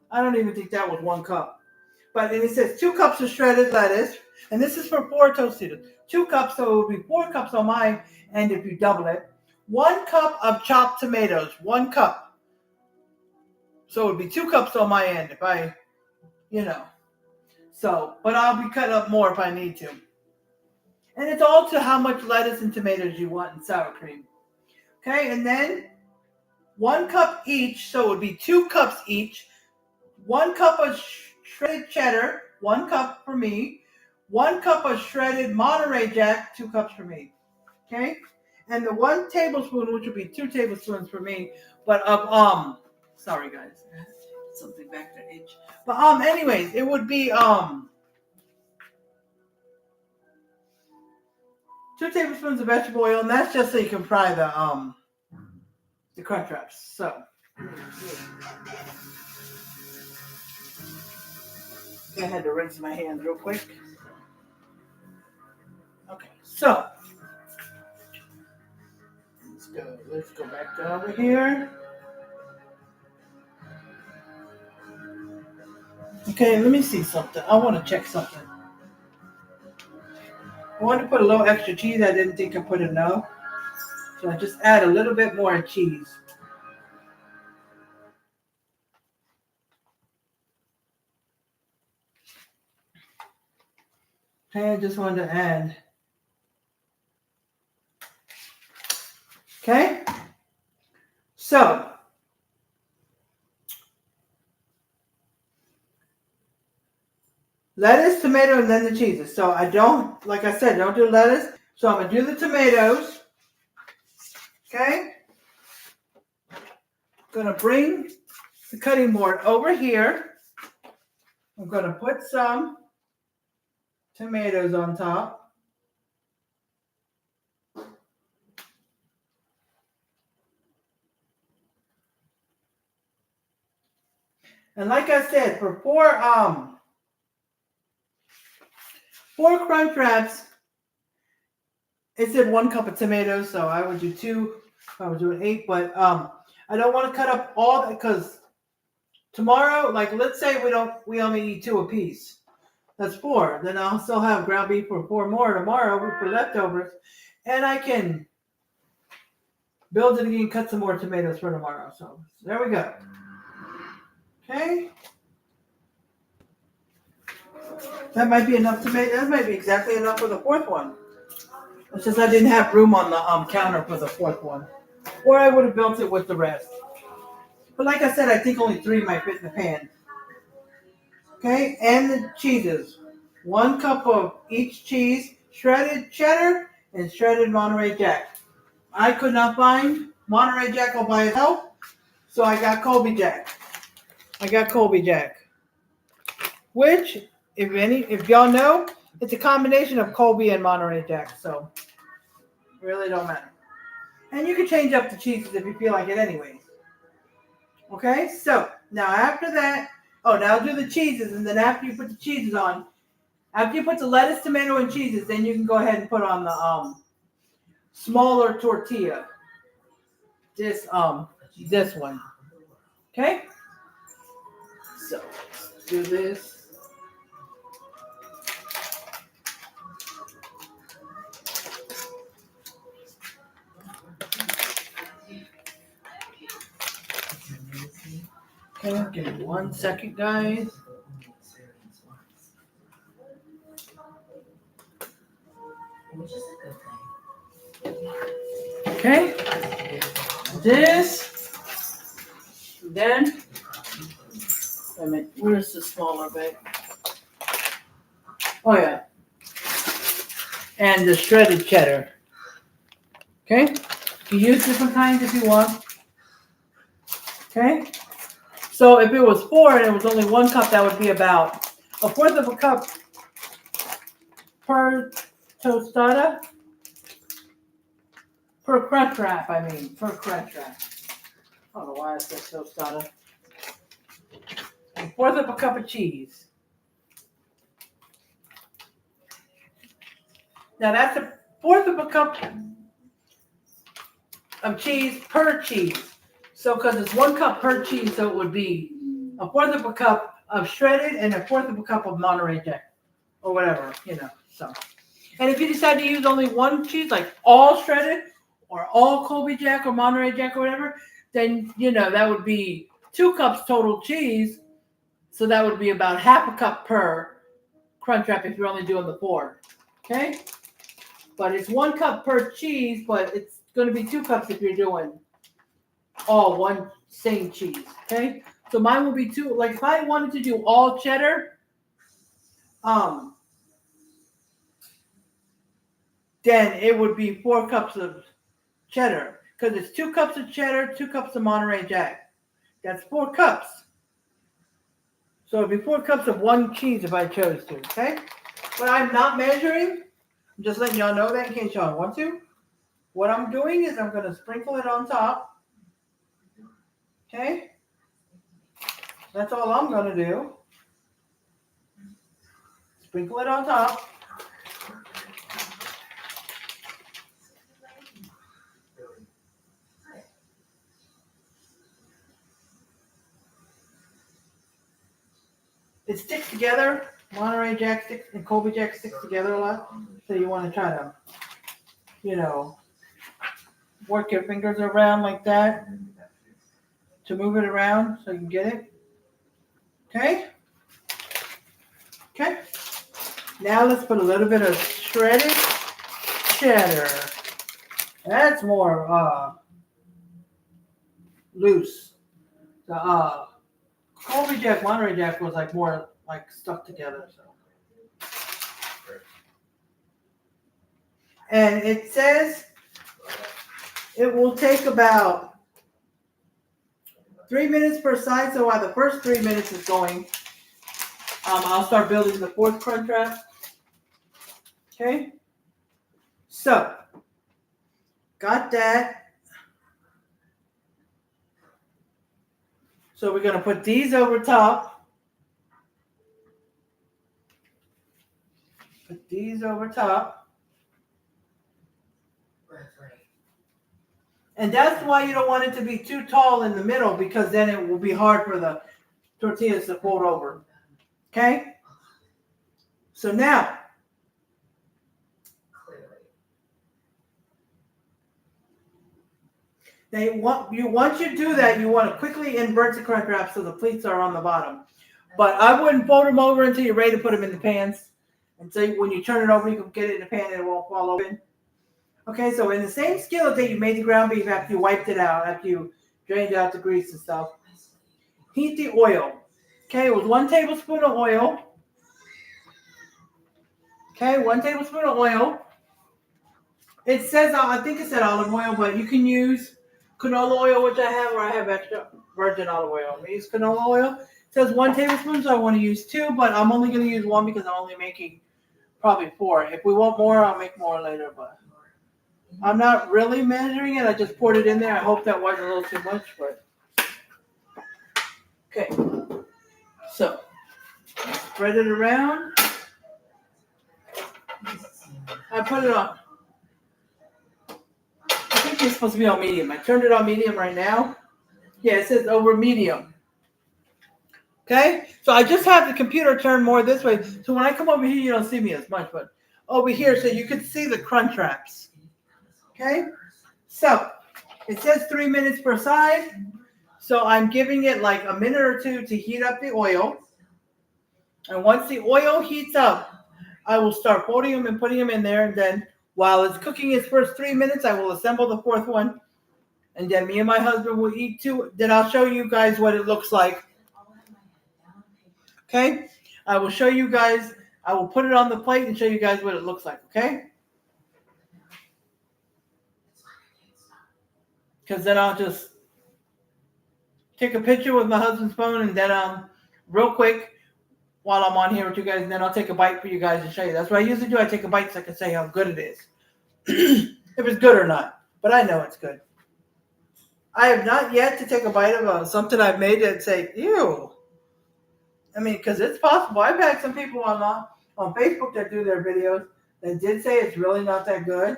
I don't even think that was 1 cup. But then it says 2 cups of shredded lettuce, and this is for 4 Tostitos. 2 cups, so it would be 4 cups on my end if you double it. 1 cup of chopped tomatoes, 1 cup. So it would be 2 cups on my end if I, you know. So, but I'll be cutting up more if I need to. And it's all to how much lettuce and tomatoes you want in sour cream. Okay, and then 1 cup each, so it would be 2 cups each. 1 cup of shredded cheddar, 1 cup for me. 1 cup of shredded Monterey Jack, 2 cups for me. Okay, and the 1 tablespoon, which would be 2 tablespoons for me, but of sorry guys, something back to itch. But anyways, it would be 2 tablespoons of vegetable oil, and that's just so you can fry the Crunchwraps. So I had to rinse my hands real quick. Okay, so let's go back to over here. Okay, let me see something. I want to check something. I want to put a little extra cheese. I didn't think I put enough. So I just add a little bit more cheese. Okay, I just wanted to add. Okay? So, lettuce, tomato, and then the cheeses. So I don't, like I said, don't do lettuce. So I'm going to do the tomatoes. Okay? I'm going to bring the cutting board over here. I'm going to put some tomatoes on top. And like I said, for four Crunch Wraps, it said 1 cup of tomatoes, so I would do 2. I would do 8, but I don't want to cut up all that because tomorrow, like let's say we only eat 2 apiece. That's 4. Then I'll still have ground beef for 4 more tomorrow for leftovers, and I can build it again, cut some more tomatoes for tomorrow. So there we go. Okay. That might be enough tomato. That might be exactly enough for the 4th one. It's just I didn't have room on the counter for the 4th one, or I would have built it with the rest. But like I said, I think only 3 might fit in the pan. Okay, and the cheeses. 1 cup of each cheese, shredded cheddar and shredded Monterey Jack. I could not find Monterey Jack all by itself, so I got Colby Jack. Which, if y'all know, it's a combination of Colby and Monterey Jack, so it really don't matter. And you can change up the cheeses if you feel like it anyways. Okay, so now after that, now do the cheeses, and then after you put the cheeses on, after you put the lettuce, tomato, and cheeses, then you can go ahead and put on the smaller tortilla. This one. Okay? So let's do this. Okay, give me 1 second, guys. Okay. This. Then. Wait a minute. Where's the smaller bit? Oh, yeah. And the shredded cheddar. Okay? You use different kinds if you want. Okay? So if it was 4 and it was only 1 cup, that would be about 1/4 of a cup per tostada. Per Crunch Wrap, per Crunch Wrap. I don't know why I said tostada. 1/4 of a cup of cheese. Now that's 1/4 of a cup of cheese per cheese. So, because it's 1 cup per cheese, so it would be 1/4 of a cup of shredded and 1/4 of a cup of Monterey Jack or whatever, So, and if you decide to use only one cheese, like all shredded or all Colby Jack or Monterey Jack or whatever, then that would be 2 cups total cheese. So that would be about 1/2 cup per Crunchwrap if you're only doing the 4. Okay? But it's 1 cup per cheese, but it's going to be 2 cups if you're doing all one same cheese. Okay? So mine will be 2. Like if I wanted to do all cheddar, then it would be 4 cups of cheddar. Because it's 2 cups of cheddar, 2 cups of Monterey Jack. That's 4 cups. So it'd be 4 cups of one cheese if I chose to. Okay? But I'm not measuring. I'm just letting y'all know that in case y'all want to. What I'm doing is I'm going to sprinkle it on top. Okay? That's all I'm going to do. Sprinkle it on top. It sticks together. Monterey Jack sticks and Colby Jack sticks together a lot. So you want to try to, work your fingers around like that to move it around so you can get it. Okay? Okay. Now let's put a little bit of shredded cheddar. That's more loose. The Colby Jack, Monterey Jack was like more like stuck together. So. And it says it will take about 3 minutes per side. So while the first 3 minutes is going, I'll start building the 4th Crunchwrap. Okay. So, got that. So we're going to put these over top. Put these over top. And that's why you don't want it to be too tall in the middle, because then it will be hard for the tortillas to fold over. Okay? So now, once you do that, you want to quickly invert the Crunchwrap so the pleats are on the bottom. But I wouldn't fold them over until you're ready to put them in the pans. And so when you turn it over, you can get it in the pan and it won't fall open. Okay, so in the same skillet that you made the ground beef after you wiped it out, after you drained out the grease and stuff, heat the oil. Okay, it was 1 tablespoon of oil. Okay, 1 tablespoon of oil. It says, I think it said olive oil, but you can use canola oil, which I have, or I have extra virgin olive oil. I use canola oil. It says 1 tablespoon, so I want to use 2, but I'm only going to use 1 because I'm only making probably 4. If we want more, I'll make more later, but I'm not really measuring it. I just poured it in there. I hope that wasn't a little too much, but okay. So spread it around. I put it on. I think it's supposed to be on medium. I turned it on medium right now. Yeah, it says over medium. Okay, so I just have the computer turned more this way, so when I come over here, you don't see me as much, but over here, so you can see the Crunchwraps. Okay, so it says 3 minutes per side, so I'm giving it like a minute or 2 to heat up the oil. And once the oil heats up, I will start folding them and putting them in there, and then while it's cooking its first 3 minutes, I will assemble the 4th one, and then me and my husband will eat 2. Then I'll show you guys what it looks like. Okay, I will show you guys. I will put it on the plate and show you guys what it looks like. Okay, because then I'll just take a picture with my husband's phone, and then real quick while I'm on here with you guys, and then I'll take a bite for you guys and show you. That's what I usually do. I take a bite so I can say how good it is, if it's good or not. But I know it's good. I have not yet to take a bite of something I've made and say, ew. I mean, because it's possible. I've had some people on Facebook that do their videos that did say it's really not that good.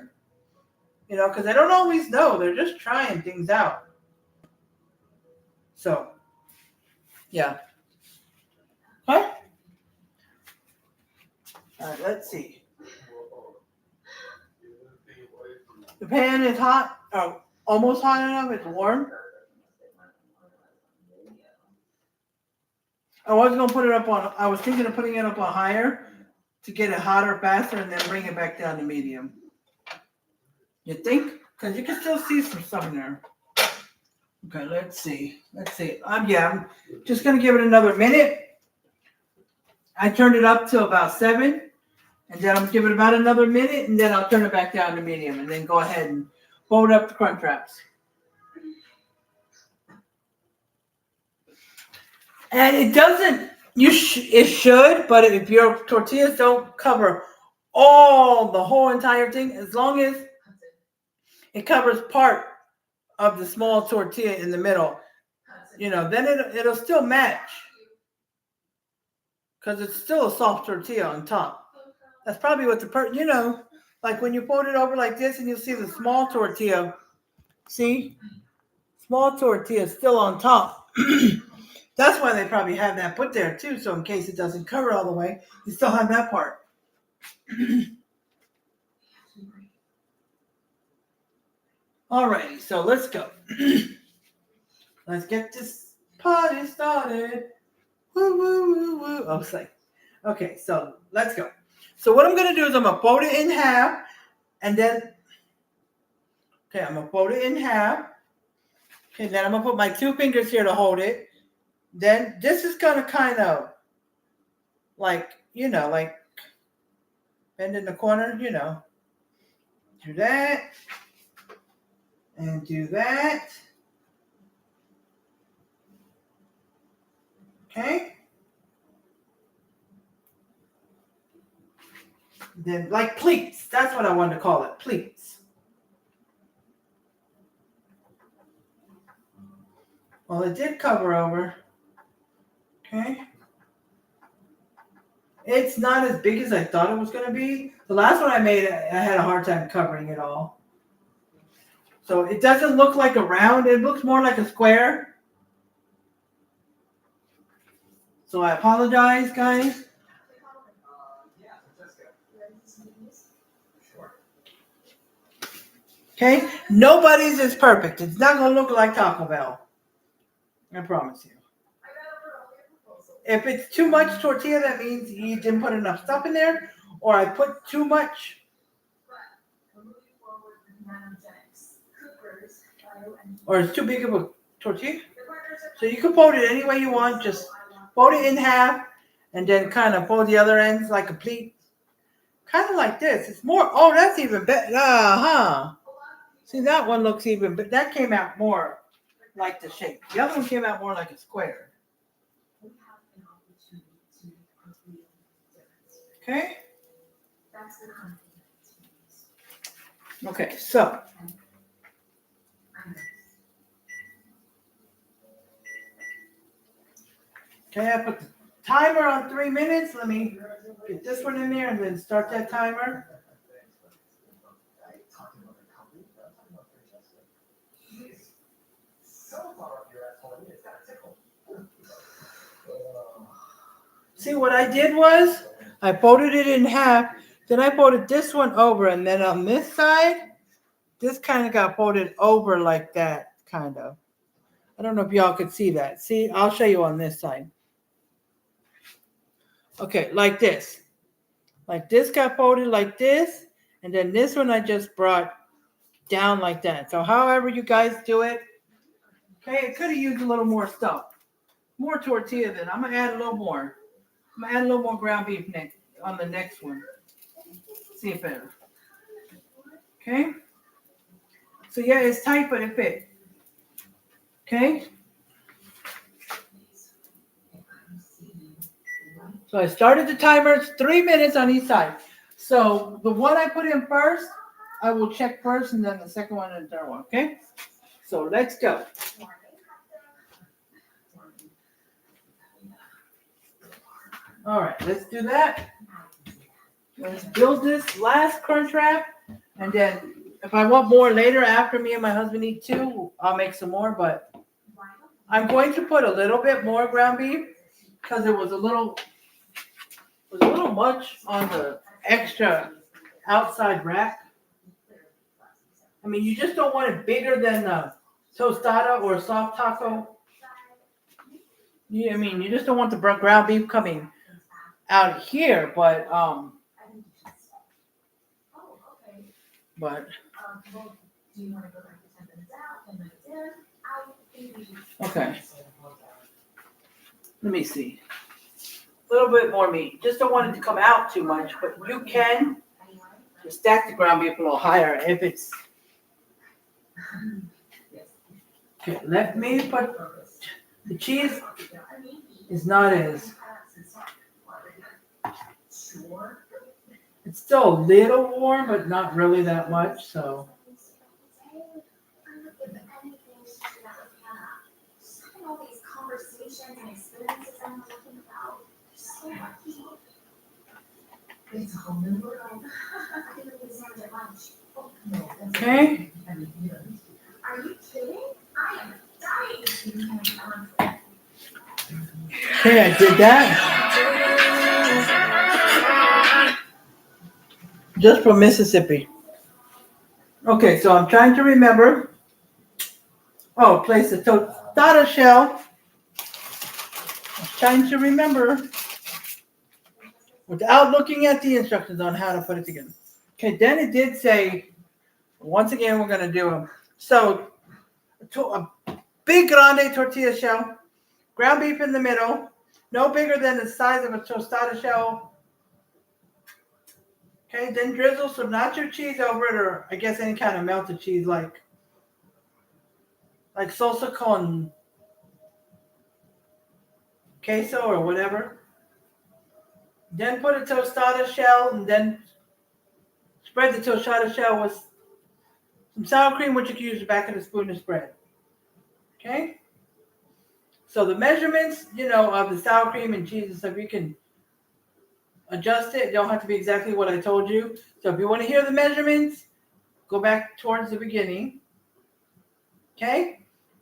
Because they don't always know. They're just trying things out. So, yeah. Huh? All right, let's see. The pan is hot, or almost hot enough. It's warm. I was gonna put it up on. I was thinking of putting it up on higher to get it hotter faster, and then bring it back down to medium. You think? Because you can still see some stuff in there. Okay, let's see. I'm just gonna give it another minute. I turned it up to about 7, and then I'm gonna give it about another minute, and then I'll turn it back down to medium, and then go ahead and fold up the Crunchwraps. And it doesn't. It should, but if your tortillas don't cover the whole entire thing, as long as it covers part of the small tortilla in the middle, then it'll still match, because it's still a soft tortilla on top. That's probably what like when you fold it over like this and you'll see the small tortilla. See? Small tortilla is still on top. That's why they probably have that put there too, so in case it doesn't cover all the way, you still have that part. Alrighty, so let's go. Let's get this party started. Woo, woo, woo, woo. Oh, say. Okay, so let's go. So what I'm going to do is I'm going to fold it in half, and then, I'm going to fold it in half. Okay, then I'm going to put my 2 fingers here to hold it. Then this is going to kind of, like bend in the corner, Do that. And do that. Okay. Then like pleats. That's what I wanted to call it. Pleats. Well, it did cover over. Okay. It's not as big as I thought it was going to be. The last one I made, I had a hard time covering it all. So it doesn't look like a round. It looks more like a square. So I apologize, guys. Okay? Nobody's is perfect. It's not going to look like Taco Bell. I promise you. If it's too much tortilla, that means you didn't put enough stuff in there, or I put too much. Or it's too big of a tortilla. So you can fold it any way you want. Just fold it in half, and then kind of fold the other ends like a pleat. Kind of like this. It's more, that's even better. See, that one looks even, but that came out more like the shape. The other one came out more like a square. Okay? Okay, so. Okay, I put the timer on 3 minutes. Let me get this one in there and then start that timer. See, what I did was I folded it in half. Then I folded this one over, and then on this side, this kind of got folded over like that, kind of. I don't know if y'all could see that. See, I'll show you on this side. Okay, like this. Like this got folded like this, and then this one I just brought down like that. So however you guys do it, okay, it could have used a little more stuff. More tortilla then. I'm going to add a little more. I'm going to add a little more ground beef on the next one. See if better. Okay? So yeah, it's tight, but it fit. Okay? So I started the timer. It's 3 minutes on each side. So the one I put in first, I will check first, and then the second one and the third one. Okay? So let's go. All right, let's do that. Let's build this last Crunchwrap, and then if I want more later after me and my husband eat too, I'll make some more, but I'm going to put a little bit more ground beef because it was a little much on the extra outside wrap. I mean, you just don't want it bigger than the tostada or soft taco. I mean, you just don't want the ground beef coming out here, but Do you want to go back to 10 minutes out, 10 minutes in? I think we should. okay. Let me see. A little bit more meat. Just don't want it to come out too much, but you can just stack the ground beef a little higher if it's. Okay, let me put the cheese is not as. It's still a little warm, but not really that much, so. All these conversations and experiences I'm talking about. So lucky. It's a whole new world. I can make this sandwich at lunch. Oh, no. Okay. Are you kidding? I am dying. Okay, I did that. Just from Mississippi. Okay, so I'm trying to remember. Oh, place the tostada shell. I'm trying to remember without looking at the instructions on how to put it together. Okay, then it did say, once again, we're going to do them. So, a big grande tortilla shell, ground beef in the middle, no bigger than the size of a tostada shell. Okay, then drizzle some nacho cheese over it, or I guess any kind of melted cheese like salsa con queso or whatever. Then put a tostada shell and then spread the tostada shell with some sour cream, which you can use the back of the spoon to spread. Okay? So the measurements, of the sour cream and cheese and stuff, you can adjust it. It don't have to be exactly what I told you. So if you want to hear the measurements, go back towards the beginning. Okay?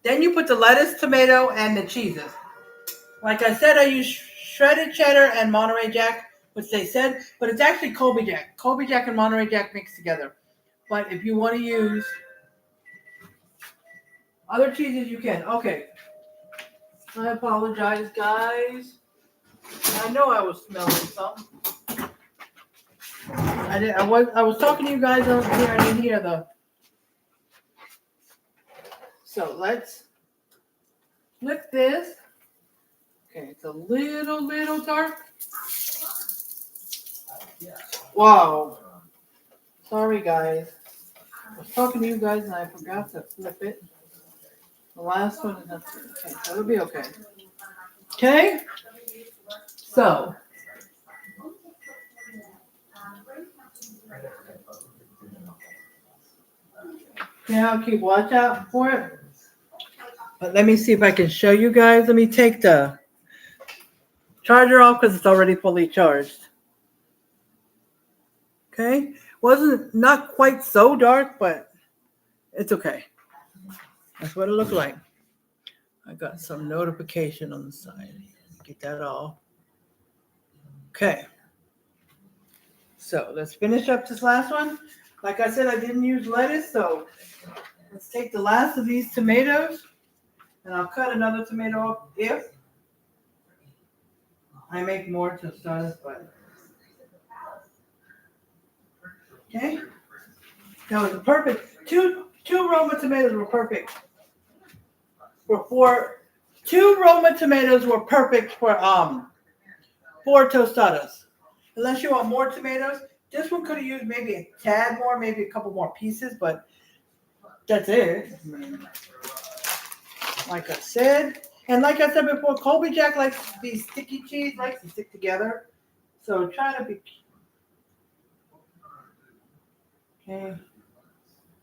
Then you put the lettuce, tomato, and the cheeses. Like I said, I use shredded cheddar and Monterey Jack, which they said, but it's actually Colby Jack. Colby Jack and Monterey Jack mixed together. But if you want to use other cheeses, you can. Okay. I apologize, guys. I know I was smelling something. I was talking to you guys over here. I didn't hear the. So let's flip this. Okay, it's a little dark. Wow. Sorry, guys. I was talking to you guys and I forgot to flip it. The last one is up there. Okay, so it'll be okay. Okay? So. Okay, I'll keep watch out for it. But let me see if I can show you guys. Let me take the charger off because it's already fully charged. Okay? Not quite so dark, but it's okay. That's what it looked like. I got some notification on the side. Get that off. Okay. So let's finish up this last one. Like I said, I didn't use lettuce, so let's take the last of these tomatoes, and I'll cut another tomato off if I make more tostadas, but okay. That was perfect. Two Roma tomatoes were perfect. Two Roma tomatoes were perfect for 4 tostadas. Unless you want more tomatoes, this one could have used maybe a tad more, maybe a couple more pieces, but that's it. I mean, like I said before, Colby Jack likes these sticky cheese, likes to stick together. So try to be okay.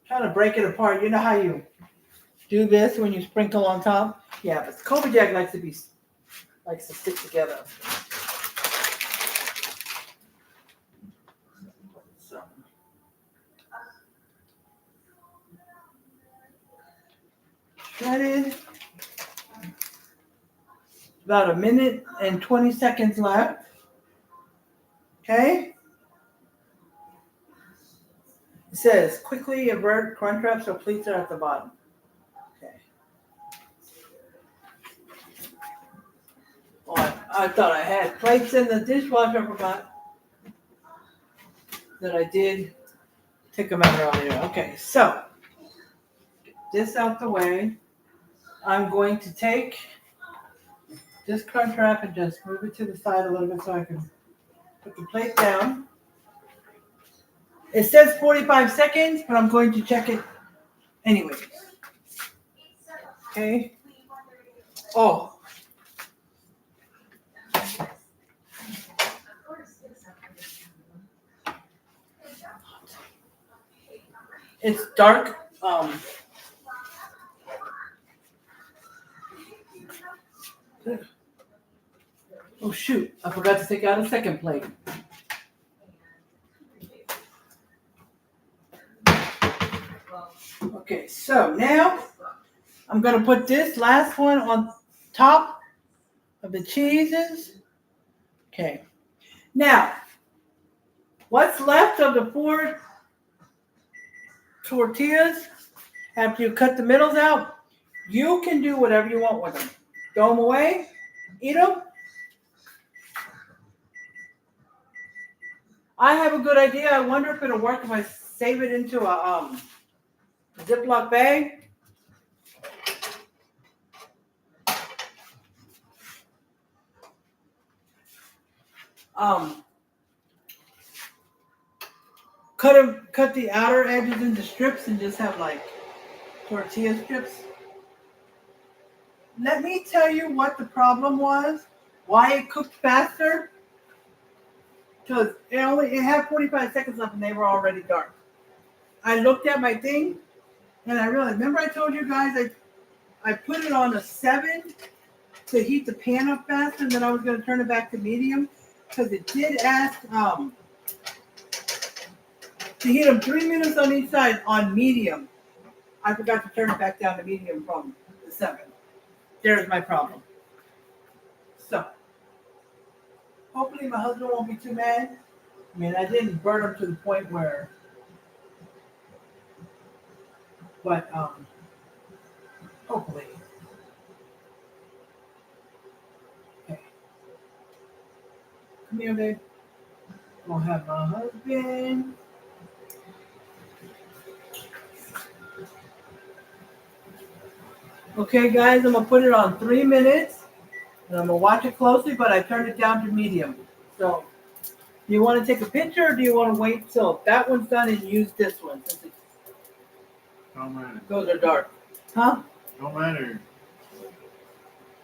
Trying to break it apart. You know how you do this when you sprinkle on top? Yeah, but Colby Jack likes to stick together. So shredded About a minute and 20 seconds left. Okay. It says quickly avert Crunchwrap so pleats are at the bottom. Okay. Oh, I thought I had plates in the dishwasher. I forgot that I did take them out earlier. Okay, so get this out the way. I'm going to take this Crunchwrap and just move it to the side a little bit so I can put the plate down. It says 45 seconds, but I'm going to check it anyway. Okay. Oh. It's dark. Oh shoot, I forgot to take out a second plate. Okay, so now I'm going to put this last one on top of the cheeses. Okay. Now, what's left of the 4 tortillas, after you cut the middles out, you can do whatever you want with them. Throw them away, eat them. I have a good idea. I wonder if it'll work if I save it into a Ziploc bag. Cut the outer edges into strips and just have like tortilla strips. Let me tell you what the problem was, why it cooked faster. Because it had 45 seconds left and they were already dark. I looked at my thing and I realized, remember I told you guys I put it on a 7 to heat the pan up faster and then I was going to turn it back to medium because it did ask to heat them 3 minutes on each side on medium. I forgot to turn it back down to medium from the 7. There's my problem. So, hopefully my husband won't be too mad. I mean, I didn't burn him to the point where, but hopefully. Okay. Come here, babe. We'll have my husband. Okay, guys, I'm going to put it on 3 minutes. And I'm going to watch it closely, but I turned it down to medium. So, do you want to take a picture or do you want to wait till that one's done and use this one? Since Don't matter. those are dark. Huh? Don't matter.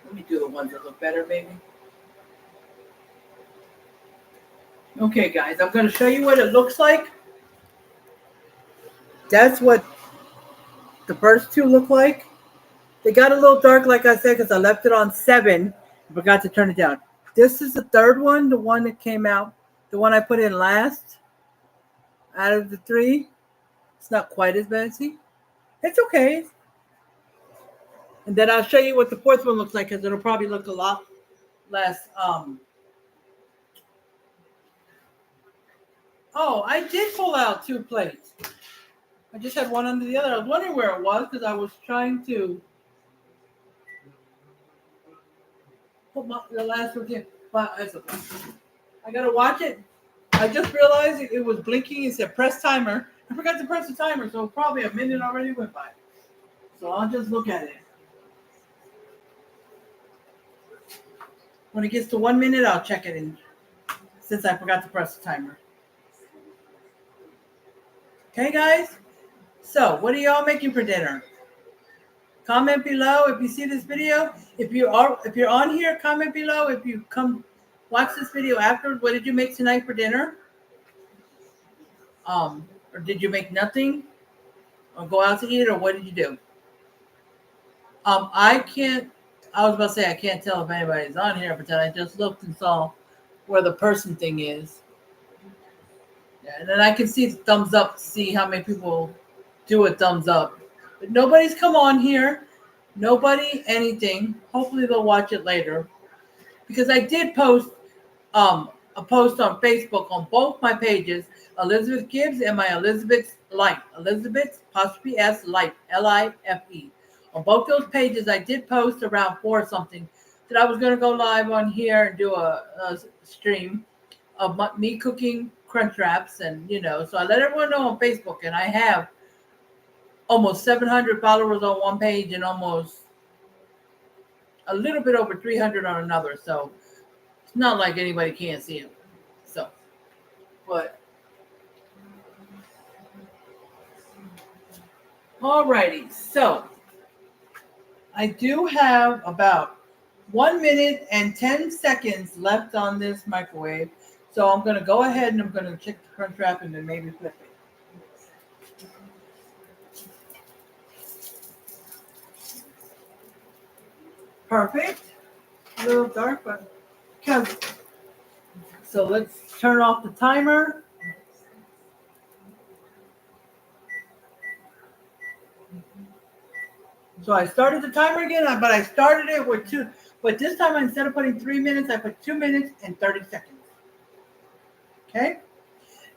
Let me do the ones that look better, maybe. Okay, guys, I'm going to show you what it looks like. That's what the first two look like. They got a little dark, like I said, because I left it on 7. I forgot to turn it down. This is the third one, the one that came out, the one I put in last out of the 3. It's not quite as messy. It's okay. And then I'll show you what the fourth one looks like because it'll probably look a lot less. Oh, I did pull out 2 plates. I just had one under the other. I was wondering where it was because I was trying to put the last one in. But it's okay. I got to watch it. I just realized it was blinking. It said press timer. I forgot to press the timer, so probably a minute already went by. So I'll just look at it. When it gets to 1 minute, I'll check it in since I forgot to press the timer. Okay, guys? So, what are y'all making for dinner? Comment below if you see this video. If you're on here, comment below. If you come watch this video afterwards, what did you make tonight for dinner? Or did you make nothing? Or go out to eat, or what did you do? I was about to say I can't tell if anybody's on here, but then I just looked and saw where the person thing is. Yeah, and then I can see the thumbs up to see how many people do a thumbs up. But nobody's come on here. Nobody anything. Hopefully they'll watch it later. because I did post a post on Facebook on both my pages, Elizabeth Gibbs and my Elizabeth's Life, Elizabeth's apostrophe S Life, Life. On both those pages, I did post around 4 something that I was going to go live on here and do a stream of me cooking Crunchwraps, and so I let everyone know on Facebook, and I have almost 700 followers on one page and almost a little bit over 300 on another. So it's not like anybody can't see them. So, but alrighty. So I do have about 1 minute and 10 seconds left on this microwave. So I'm going to go ahead and I'm going to check the Crunchwrap and then maybe flip it. Perfect. A little dark, but because. So let's turn off the timer. So I started the timer again, but I started it with 2. But this time, instead of putting 3 minutes, I put 2 minutes and 30 seconds. Okay?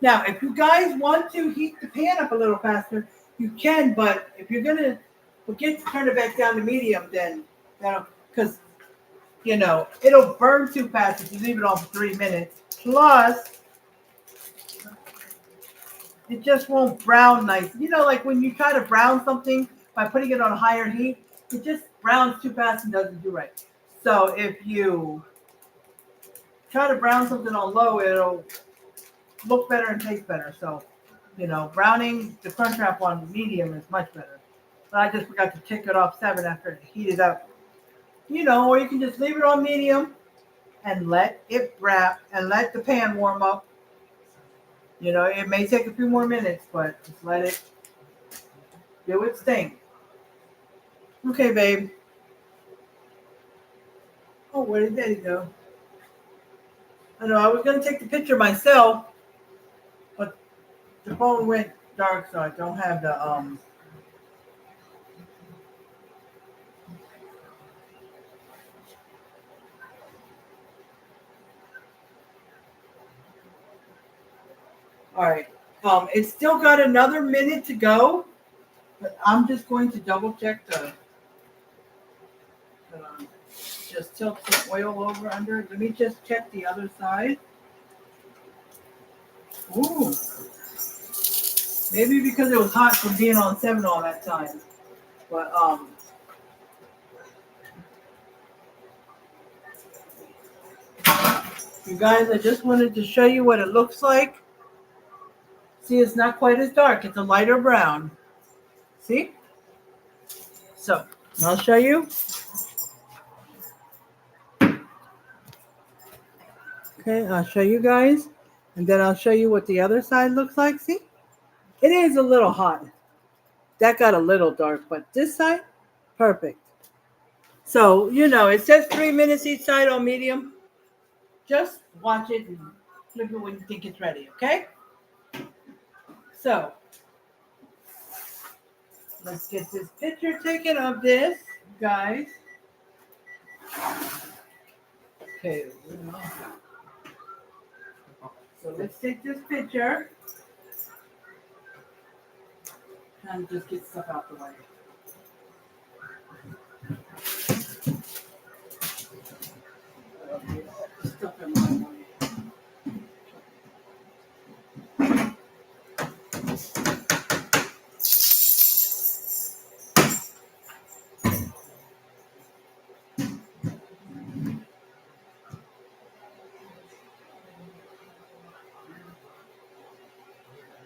Now, if you guys want to heat the pan up a little faster, you can. But if you're going to forget to turn it back down to medium, then, because, it'll burn too fast if you leave it on for 3 minutes. Plus, it just won't brown nice. Like when you try to brown something by putting it on higher heat, it just browns too fast and doesn't do right. So if you try to brown something on low, it'll look better and taste better. So, browning the Crunchwrap on medium is much better. But I just forgot to take it off 7 after it heated up. Or you can just leave it on medium and let it wrap and let the pan warm up. It may take a few more minutes, but just let it do its thing. Okay, babe. Oh, where did Daddy go? I know I was going to take the picture myself, but the phone went dark, so I don't have the All right. It's still got another minute to go, but I'm just going to double check just tilt some oil over under it. Let me just check the other side. Ooh. Maybe because it was hot from being on 7 all that time. But you guys, I just wanted to show you what it looks like. See, it's not quite as dark. It's a lighter brown. See? So, I'll show you. Okay, I'll show you guys. And then I'll show you what the other side looks like. See? It is a little hot. That got a little dark, but this side, perfect. So, it says 3 minutes each side on medium. Just watch it and flip it when you think it's ready, okay? So, let's get this picture taken of this, guys. Okay. So let's take this picture. And just get stuff out the way. Stuff in my way.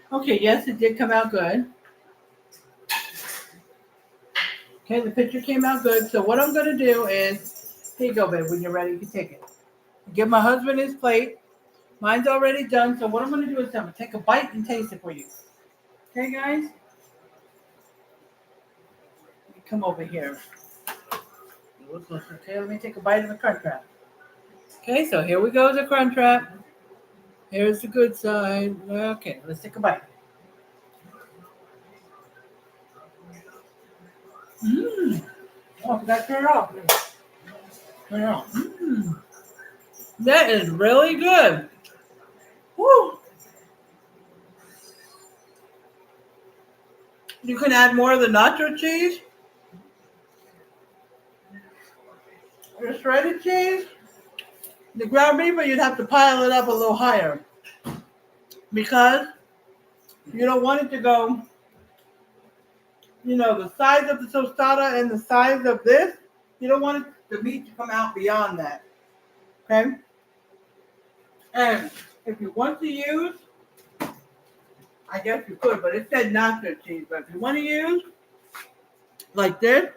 Okay, yes, it did come out good. Okay, the picture came out good. So what I'm going to do is, here you go, babe. When you're ready, you can take it. Give my husband his plate. Mine's already done. So what I'm going to do is I'm going to take a bite and taste it for you. Okay, guys? Let me come over here. Okay, let me take a bite of the Crunchwrap. Okay, so here we go, the Crunchwrap. Here's the good side. Okay, let's take a bite. Mmm. Oh, I forgot to turn it off. Turn it off. Mmm. That is really good. Woo. You can add more of the nacho cheese, the shredded cheese, the ground beef, but you'd have to pile it up a little higher because you don't want it to go, the size of the tostada and the size of this. You don't want the meat to come out beyond that. Okay? And if you want to use, I guess you could, but it said nacho cheese. But if you want to use like this,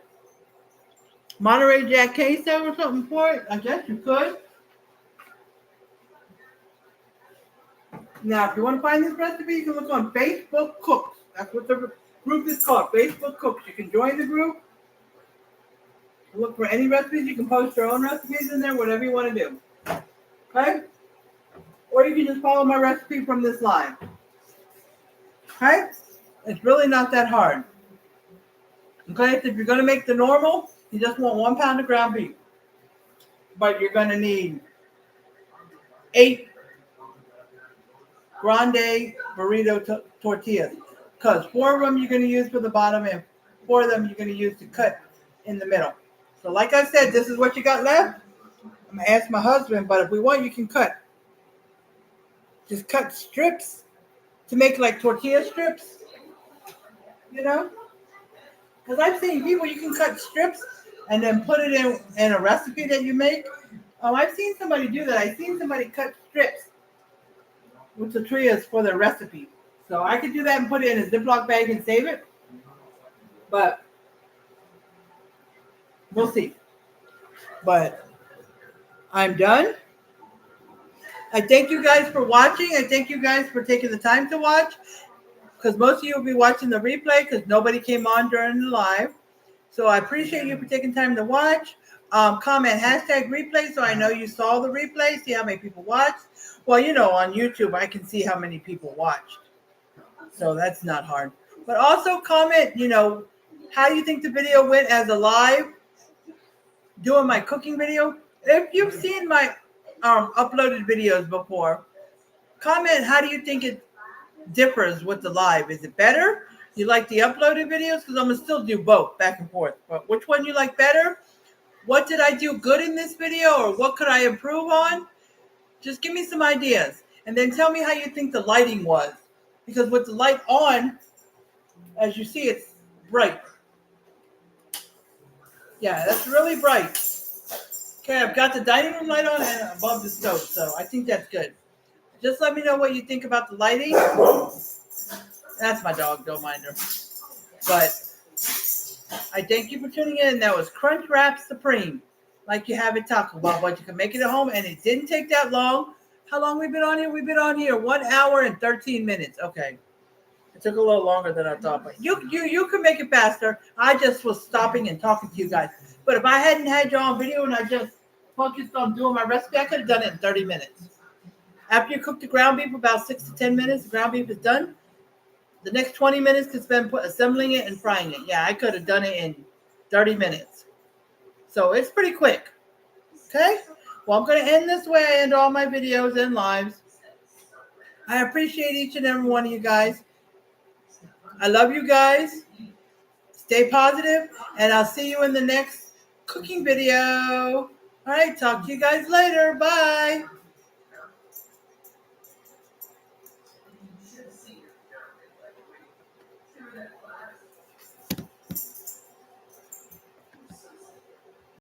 Monterey Jack queso or something for it, I guess you could. Now, if you want to find this recipe, you can look on Facebook Cooks. That's what the group is called, Facebook Cooks. You can join the group. Look for any recipes. You can post your own recipes in there, whatever you want to do. Okay? Or you can just follow my recipe from this live. Okay? It's really not that hard. Okay? So if you're going to make the normal, you just want 1 pound of ground beef. But you're going to need 8 grande burrito tortillas. Because 4 of them you're going to use for the bottom and 4 of them you're going to use to cut in the middle. So like I said, this is what you got left. I'm going to ask my husband, but if we want, you can cut. Just cut strips to make like tortilla strips. Because I've seen people, you can cut strips and then put it in a recipe that you make. Oh, I've seen somebody do that. I've seen somebody cut strips with tortillas for their recipe. So I could do that and put it in a Ziploc bag and save it. But we'll see. But I'm done. I thank you guys for watching. I thank you guys for taking the time to watch. Because most of you will be watching the replay because nobody came on during the live. So I appreciate you for taking time to watch. Comment #replay so I know you saw the replay. See how many people watched. Well, on YouTube, I can see how many people watched. So that's not hard. But also comment, how you think the video went as a live, doing my cooking video. If you've seen my uploaded videos before, comment how do you think it differs with the live. Is it better? You like the uploaded videos? Because I'm going to still do both, back and forth. But which one you like better? What did I do good in this video? Or what could I improve on? Just give me some ideas. And then tell me how you think the lighting was. Because with the light on, as you see, it's bright. Yeah, that's really bright. Okay, I've got the dining room light on and above the stove. So I think that's good. Just let me know what you think about the lighting. That's my dog, don't mind her. But I thank you for tuning in. That was Crunchwrap Supreme. Like you have at Taco Bell, but you can make it at home. And it didn't take that long. How long we've been on here? We've been on here 1 hour and 13 minutes. Okay. It took a little longer than I thought. But you can make it faster. I just was stopping and talking to you guys. But if I hadn't had you on video and I just focused on doing my recipe, I could have done it in 30 minutes. After you cook the ground beef about 6 to 10 minutes, the ground beef is done. The next 20 minutes is spent assembling it and frying it. Yeah, I could have done it in 30 minutes. So it's pretty quick. Okay? Well, I'm going to end this way. I end all my videos and lives. I appreciate each and every one of you guys. I love you guys. Stay positive, and I'll see you in the next cooking video. All right, talk to you guys later. Bye.